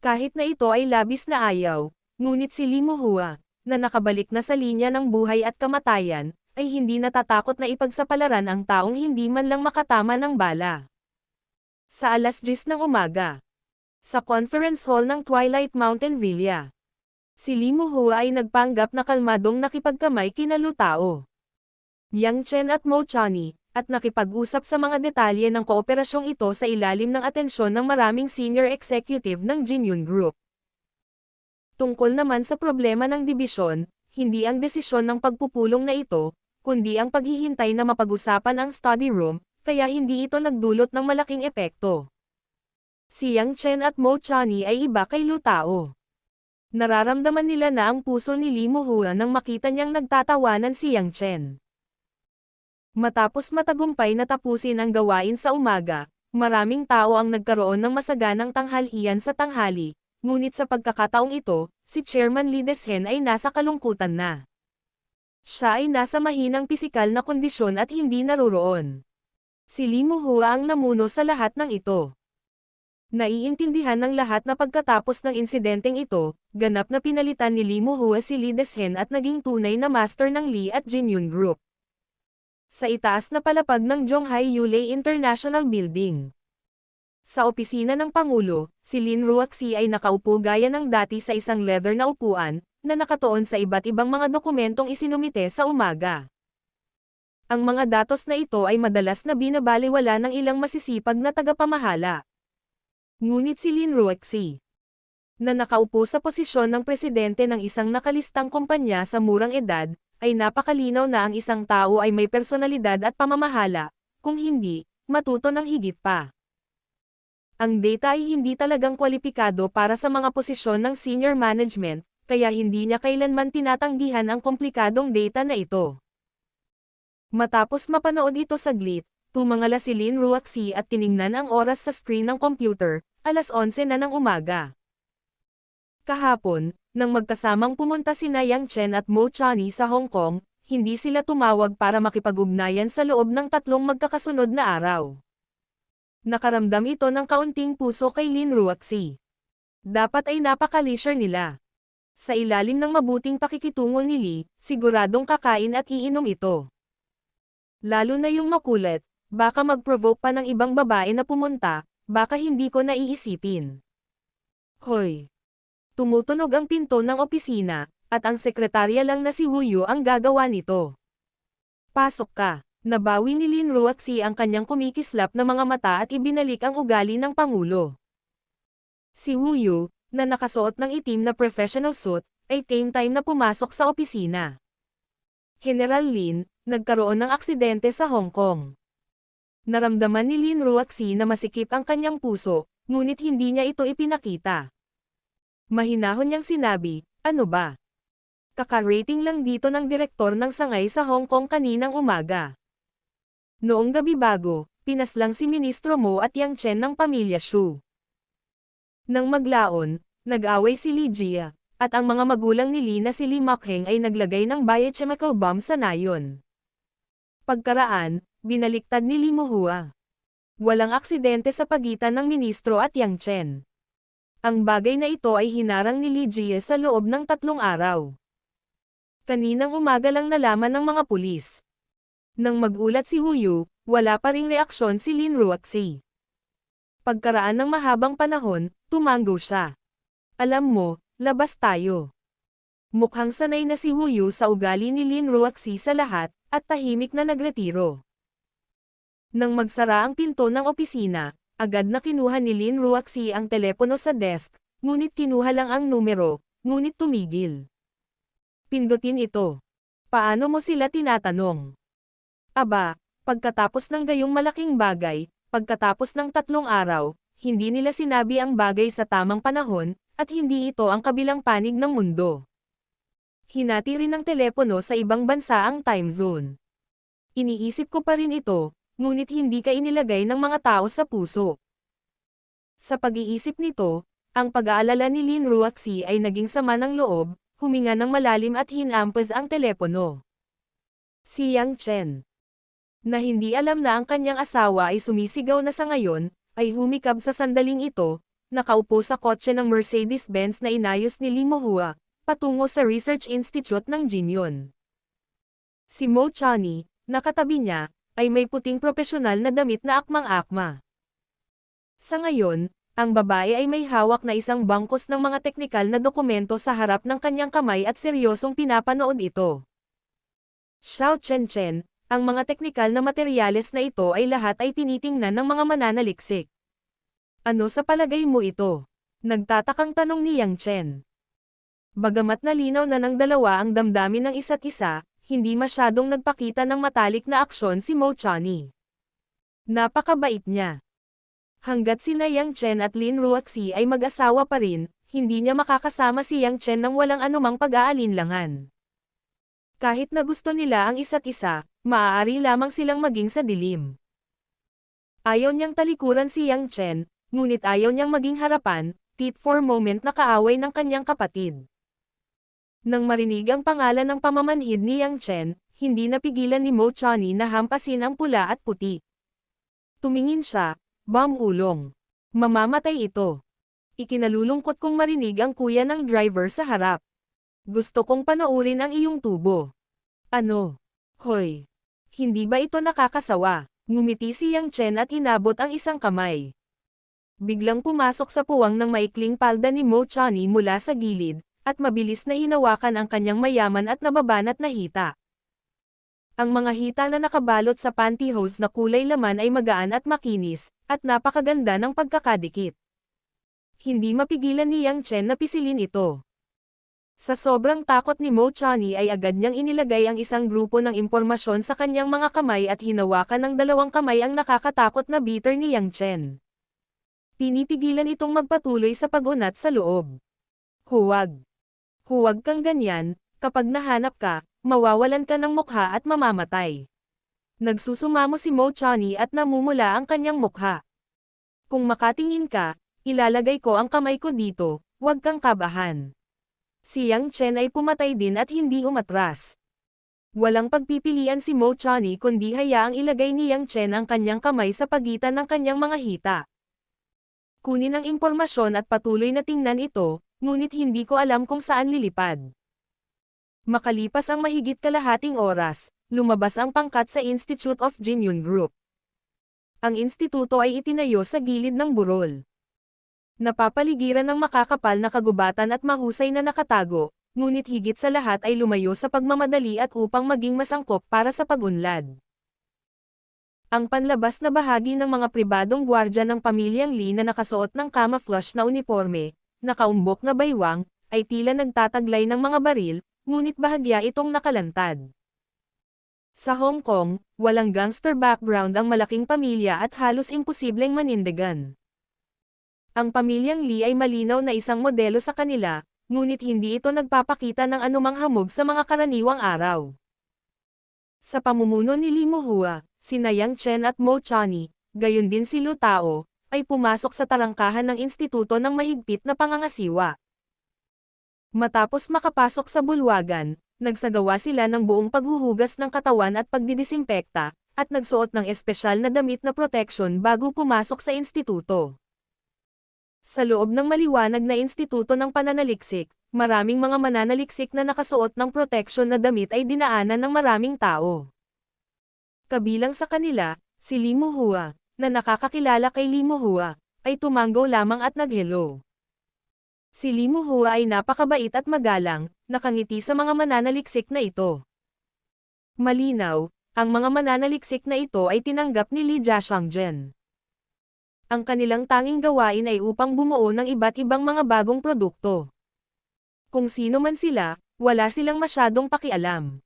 Kahit na ito ay labis na ayaw, ngunit si Li Muhua, na nakabalik na sa linya ng buhay at kamatayan, ay hindi natatakot na ipagsapalaran ang taong hindi man lang makatama ng bala. Sa 10:00 ng umaga, sa conference hall ng Twilight Mountain Villa, si Li Muhua ay nagpanggap na kalmadong nakipagkamay kina Lu Tao, Yang Chen at Mo Chani, at nakipag-usap sa mga detalye ng kooperasyong ito sa ilalim ng atensyon ng maraming senior executive ng Jinyun Group. Tungkol naman sa problema ng dibisyon, hindi ang desisyon ng pagpupulong na ito, kundi ang paghihintay na mapag-usapan ang study room, kaya hindi ito nagdulot ng malaking epekto. Si Yang Chen at Mo Chani ay iba kay Lu Tao. Nararamdaman nila na ang puso ni Li Muhua nang makita niyang nagtatawanan si Yang Chen. Matapos matagumpay na tapusin ang gawain sa umaga, maraming tao ang nagkaroon ng masaganang tanghalian sa tanghali, ngunit sa pagkakataong ito, si Chairman Lee Deshen ay nasa kalungkutan na. Siya ay nasa mahinang pisikal na kondisyon at hindi naroroon. Si Li Muhua ang namuno sa lahat ng ito. Naiintindihan ng lahat na pagkatapos ng insidenteng ito, ganap na pinalitan ni Li Muhua si Lee Deshen at naging tunay na master ng Lee at Jinyun Group. Sa itaas na palapag ng Zhonghai Yulei International Building. Sa opisina ng Pangulo, si Lin Ruoxi ay nakaupo gaya ng dati sa isang leather na upuan, na nakatuon sa iba't ibang mga dokumentong isinumite sa umaga. Ang mga datos na ito ay madalas na binabaliwala ng ilang masisipag na tagapamahala. Ngunit si Lin Ruoxi, na nakaupo sa posisyon ng presidente ng isang nakalistang kumpanya sa murang edad, ay napakalinaw na ang isang tao ay may personalidad at pamamahala, kung hindi, matuto ng higit pa. Ang data ay hindi talagang kwalipikado para sa mga posisyon ng senior management, kaya hindi niya kailanman tinatanggihan ang komplikadong data na ito. Matapos mapanood ito saglit, tumangala si Lin Ruoxi at tiningnan ang oras sa screen ng computer, alas 11 na ng umaga. Kahapon, nang magkasamang pumunta sina Yang Chen at Mo Chani sa Hong Kong, hindi sila tumawag para makipag-ugnayan sa loob ng 3 magkakasunod na araw. Nakaramdam ito ng kaunting puso kay Lin Ruoxi. Dapat ay napaka-leisure nila. Sa ilalim ng mabuting pakikitungo ni Lee, siguradong kakain at iinom ito. Lalo na yung makulit, baka mag-provoke pa ng ibang babae na pumunta, baka hindi ko naiisipin. Hoy! Tumutunog ang pinto ng opisina, at ang sekretarya lang na si Wu Yu ang gagawa nito. Pasok ka. Nabawi ni Lin Ruoxi ang kanyang kumikislap na mga mata at ibinalik ang ugali ng Pangulo. Si Wu Yu, na nakasuot ng itim na professional suit, ay time na pumasok sa opisina. General Lin, nagkaroon ng aksidente sa Hong Kong. Naramdaman ni Lin Ruoxi na masikip ang kanyang puso, ngunit hindi niya ito ipinakita. Mahinahon niyang sinabi, ano ba? Kaka-rating lang dito ng direktor ng sangay sa Hong Kong kaninang umaga. Noong gabi bago, pinaslang si Ministro Mo at Yang Chen ng pamilya Xu. Nang maglaon, nag-away si Li Jia, at ang mga magulang ni Li na si Li Makheng ay naglagay ng biochemical bomb sa nayon. Pagkaraan, binaliktad ni Li Muhua. Walang aksidente sa pagitan ng ministro at Yang Chen. Ang bagay na ito ay hinarang ni Li Jia sa loob ng 3 araw. Kaninang umaga lang nalaman ng mga pulis. Nang magulat si Wu Yu, wala pa ring reaksyon si Lin Ruoxi. Pagkaraan ng mahabang panahon, tumango siya. Alam mo, labas tayo. Mukhang sanay na si Wu Yu sa ugali ni Lin Ruoxi sa lahat, at tahimik na nagretiro. Nang magsara ang pinto ng opisina, agad na kinuha ni Lin Ruoxi ang telepono sa desk, ngunit kinuha lang ang numero, ngunit tumigil. Pindutin ito. Paano mo sila tinatanong? Aba, pagkatapos ng gayong malaking bagay, pagkatapos ng 3 araw, hindi nila sinabi ang bagay sa tamang panahon, at hindi ito ang kabilang panig ng mundo. Hinati rin ng telepono sa ibang bansa ang time zone. Iniisip ko pa rin ito, ngunit hindi ka inilagay ng mga tao sa puso. Sa pag-iisip nito, ang pag-aalala ni Lin Ruoxi ay naging sama ng loob, huminga ng malalim at hinampas ang telepono. Si Yang Chen, na hindi alam na ang kanyang asawa ay sumisigaw na sa ngayon, ay humikab sa sandaling ito, nakaupo sa kotse ng Mercedes-Benz na inayos ni Li Muhua, patungo sa Research Institute ng Jinyun. Si Mo Chani, nakatabi niya, ay may puting profesional na damit na akmang-akma. Sa ngayon, ang babae ay may hawak na isang bangkos ng mga teknikal na dokumento sa harap ng kanyang kamay at seryosong pinapanood ito. Xiao Chen, ang mga teknikal na materyales na ito ay lahat ay tinitingnan ng mga mananaliksik. Ano sa palagay mo ito? Nagtatakang tanong ni Yang Chen. Bagamat nalinaw na ng dalawa ang damdamin ng isa't isa, hindi masyadong nagpakita ng matalik na aksyon si Mo Chani. Napakabait niya. Hanggat sina Yang Chen at Lin Ruoxi ay mag-asawa pa rin, hindi niya makakasama si Yang Chen nang walang anumang pag-aalinlangan. Kahit na gusto nila ang isa't isa, maaari lamang silang maging sa dilim. Ayaw niyang talikuran si Yang Chen, ngunit ayaw niyang maging harapan, tit for moment na kaaway ng kanyang kapatid. Nang marinig ang pangalan ng pamamanhid ni Yang Chen, hindi napigilan ni Mo Chani na hampasin ang pula at puti. Tumingin siya, ulong. Mamamatay ito. Ikinalulungkot kong marinig ang kuya ng driver sa harap. Gusto kong panoorin ang iyong tubo. Ano? Hoy. Hindi ba ito nakakasawa? Ngumiti si Yang Chen at inabot ang isang kamay. Biglang pumasok sa puwang ng maikling palda ni Mo Chani mula sa gilid, at mabilis na hinawakan ang kanyang mayaman at nababanat na hita. Ang mga hita na nakabalot sa pantyhose na kulay laman ay magaan at makinis, at napakaganda ng pagkakadikit. Hindi mapigilan ni Yang Chen na pisilin ito. Sa sobrang takot ni Mo Chani ay agad niyang inilagay ang isang grupo ng impormasyon sa kanyang mga kamay at hinawakan ng dalawang kamay ang nakakatakot na beater ni Yang Chen. Pinipigilan itong magpatuloy sa pag-unat sa loob. Huwag. Huwag kang ganyan, kapag nahanap ka, mawawalan ka ng mukha at mamamatay. Nagsusumamo si Mo Chani at namumula ang kanyang mukha. Kung makatingin ka, ilalagay ko ang kamay ko dito, huwag kang kabahan. Si Yang Chen ay pumatay din at hindi umatras. Walang pagpipilian si Mo Chani kundi hayaang ilagay ni Yang Chen ang kanyang kamay sa pagitan ng kanyang mga hita. Kunin ang impormasyon at patuloy na tingnan ito, ngunit hindi ko alam kung saan lilipad. Makalipas ang mahigit kalahating oras, lumabas ang pangkat sa Institute of Jinyun Group. Ang instituto ay itinayo sa gilid ng burol. Napapaligiran ng makakapal na kagubatan at mahusay na nakatago, ngunit higit sa lahat ay lumayo sa pagmamadali at upang maging masangkop para sa pag-unlad. Ang panlabas na bahagi ng mga pribadong gwardya ng pamilyang Lee na nakasuot ng camouflage na uniforme, nakaumbok na baywang, ay tila nagtataglay ng mga baril, ngunit bahagya itong nakalantad. Sa Hong Kong, walang gangster background ang malaking pamilya at halos imposibleng manindigan. Ang pamilyang Lee ay malinaw na isang modelo sa kanila, ngunit hindi ito nagpapakita ng anumang hamog sa mga karaniwang araw. Sa pamumuno ni Lee Muhua, sina Yang Chen at Mo Chani, gayon din si Lu Tao, ay pumasok sa tarangkahan ng instituto ng mahigpit na pangangasiwa. Matapos makapasok sa bulwagan, nagsagawa sila ng buong paghuhugas ng katawan at pagdidisimpekta, at nagsuot ng espesyal na damit na proteksyon bago pumasok sa instituto. Sa loob ng maliwanag na instituto ng pananaliksik, maraming mga mananaliksik na nakasuot ng proteksyon na damit ay dinaanan ng maraming tao. Kabilang sa kanila, si Lee Muhua, na nakakakilala kay Lee Muhua, ay tumanggo lamang at nag-hello. Si Lee Muhua ay napakabait at magalang, nakangiti sa mga mananaliksik na ito. Malinaw, ang mga mananaliksik na ito ay tinanggap ni Lee Jiashangzhen. Ang kanilang tanging gawain ay upang bumuo ng iba't ibang mga bagong produkto. Kung sino man sila, wala silang masyadong pakialam.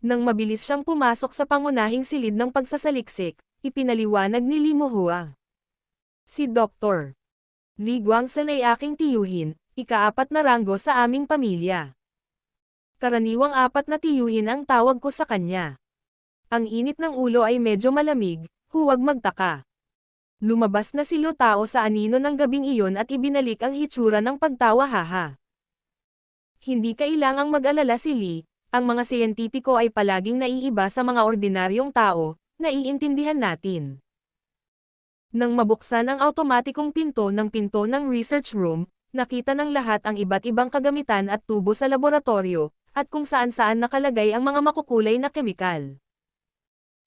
Nang mabilis siyang pumasok sa pangunahing silid ng pagsasaliksik, ipinaliwanag ni Lee Muhua. Si Dr. Lee Guangsan ay aking tiyuhin, ika-4 na ranggo sa aming pamilya. Karaniwang 4 na tiyuhin ang tawag ko sa kanya. Ang init ng ulo ay medyo malamig, huwag magtaka. Lumabas na si Lu Tao sa anino ng gabing iyon at ibinalik ang hitsura ng pagtawa haha. Hindi kailangang mag-alala si Lee, ang mga siyentipiko ay palaging naiiba sa mga ordinaryong tao, naiintindihan natin. Nang mabuksan ang automatikong pinto ng research room, nakita ng lahat ang iba't ibang kagamitan at tubo sa laboratorio, at kung saan-saan nakalagay ang mga makukulay na kemikal.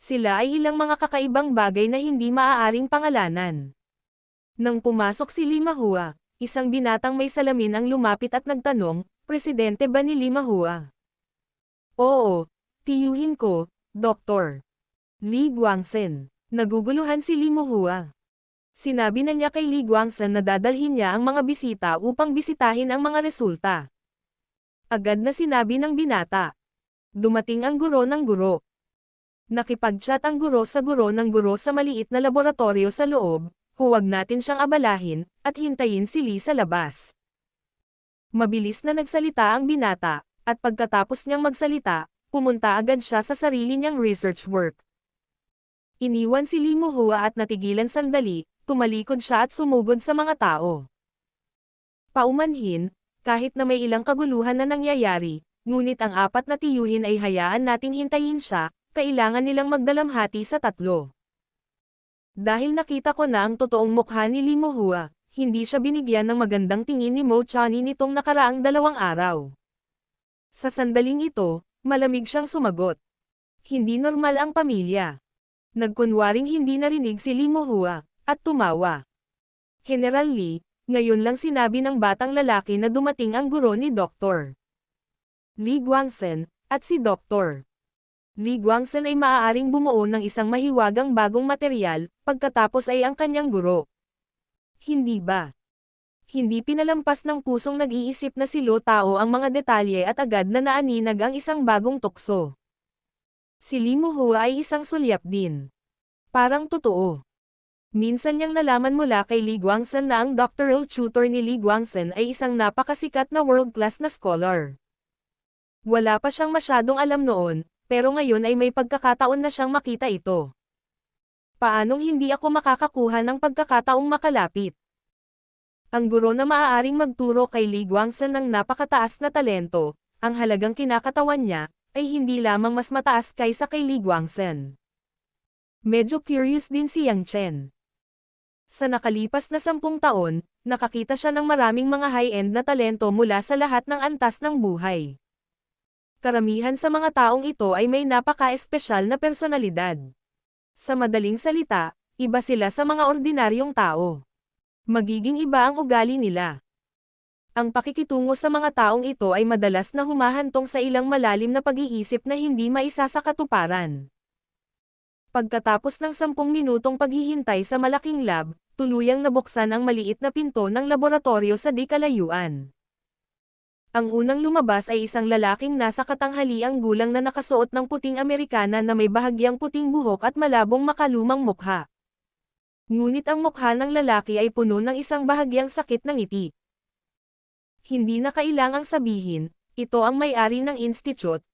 Sila ay ilang mga kakaibang bagay na hindi maaaring pangalanan. Nang pumasok si Lee Muhua, isang binatang may salamin ang lumapit at nagtanong, Presidente ba ni Lee Muhua? Oo, tiyuhin ko, Dr. Lee Guangsan. Naguguluhan si Lee Muhua. Sinabi na niya kay Lee Guangsan na dadalhin niya ang mga bisita upang bisitahin ang mga resulta. Agad na sinabi ng binata. Dumating ang guro ng guro. Nakipag-chat ang guro ng guro sa maliit na laboratorio sa loob, huwag natin siyang abalahin, at hintayin si Lee sa labas. Mabilis na nagsalita ang binata, at pagkatapos niyang magsalita, pumunta agad siya sa sarili niyang research work. Iniwan si Lee Muhua at natigilan sandali, tumalikod siya at sumugod sa mga tao. Paumanhin, kahit na may ilang kaguluhan na nangyayari, ngunit ang apat na tiyuhin ay hayaan nating hintayin siya, kailangan nilang magdalamhati sa tatlo. Dahil nakita ko na ang totoong mukha ni Lee Muhua, hindi siya binigyan ng magandang tingin ni Mo Chani nitong nakaraang 2 araw. Sa sandaling ito, malamig siyang sumagot. Hindi normal ang pamilya. Nagkunwaring hindi narinig si Lee Muhua, at tumawa. General Lee, ngayon lang sinabi ng batang lalaki na dumating ang guro ni Dr. Lee Guangzhen, at si Dr. Lee Guangzhen ay maaaring bumuo ng isang mahiwagang bagong material, pagkatapos ay ang kanyang guro. Hindi ba? Hindi pinalampas ng pusong nag-iisip na si Lo Tao ang mga detalye at agad na naaninag ang isang bagong tukso. Si Lee Muhua ay isang sulyap din. Parang totoo. Minsan niyang nalaman mula kay Lee Guangzhen na ang doctoral tutor ni Lee Guangzhen ay isang napakasikat na world-class na scholar. Wala pa siyang masyadong alam noon, pero ngayon ay may pagkakataon na siyang makita ito. Paanong hindi ako makakakuha ng pagkakataong makalapit? Ang guro na maaaring magturo kay Lee Guangzhen ng napakataas na talento, ang halagang kinakatawan niya, ay hindi lamang mas mataas kaysa kay Lee Guangzhen. Medyo curious din si Yang Chen. Sa nakalipas na 10 taon, nakakita siya ng maraming mga high-end na talento mula sa lahat ng antas ng buhay. Karamihan sa mga taong ito ay may napaka-espesyal na personalidad. Sa madaling salita, iba sila sa mga ordinaryong tao. Magiging iba ang ugali nila. Ang pakikitungo sa mga taong ito ay madalas na humahantong sa ilang malalim na pag-iisip na hindi maisa sa katuparan. Pagkatapos ng 10 minutong paghihintay sa malaking lab, tuluyang nabuksan ang maliit na pinto ng laboratorio sa di kalayuan. Ang unang lumabas ay isang lalaking nasa katanghaliang gulang na nakasuot ng puting Amerikana na may bahagyang puting buhok at malabong makalumang mukha. Ngunit ang mukha ng lalaki ay puno ng isang bahagyang sakit ng ngiti. Hindi na kailangang sabihin, ito ang may-ari ng institute,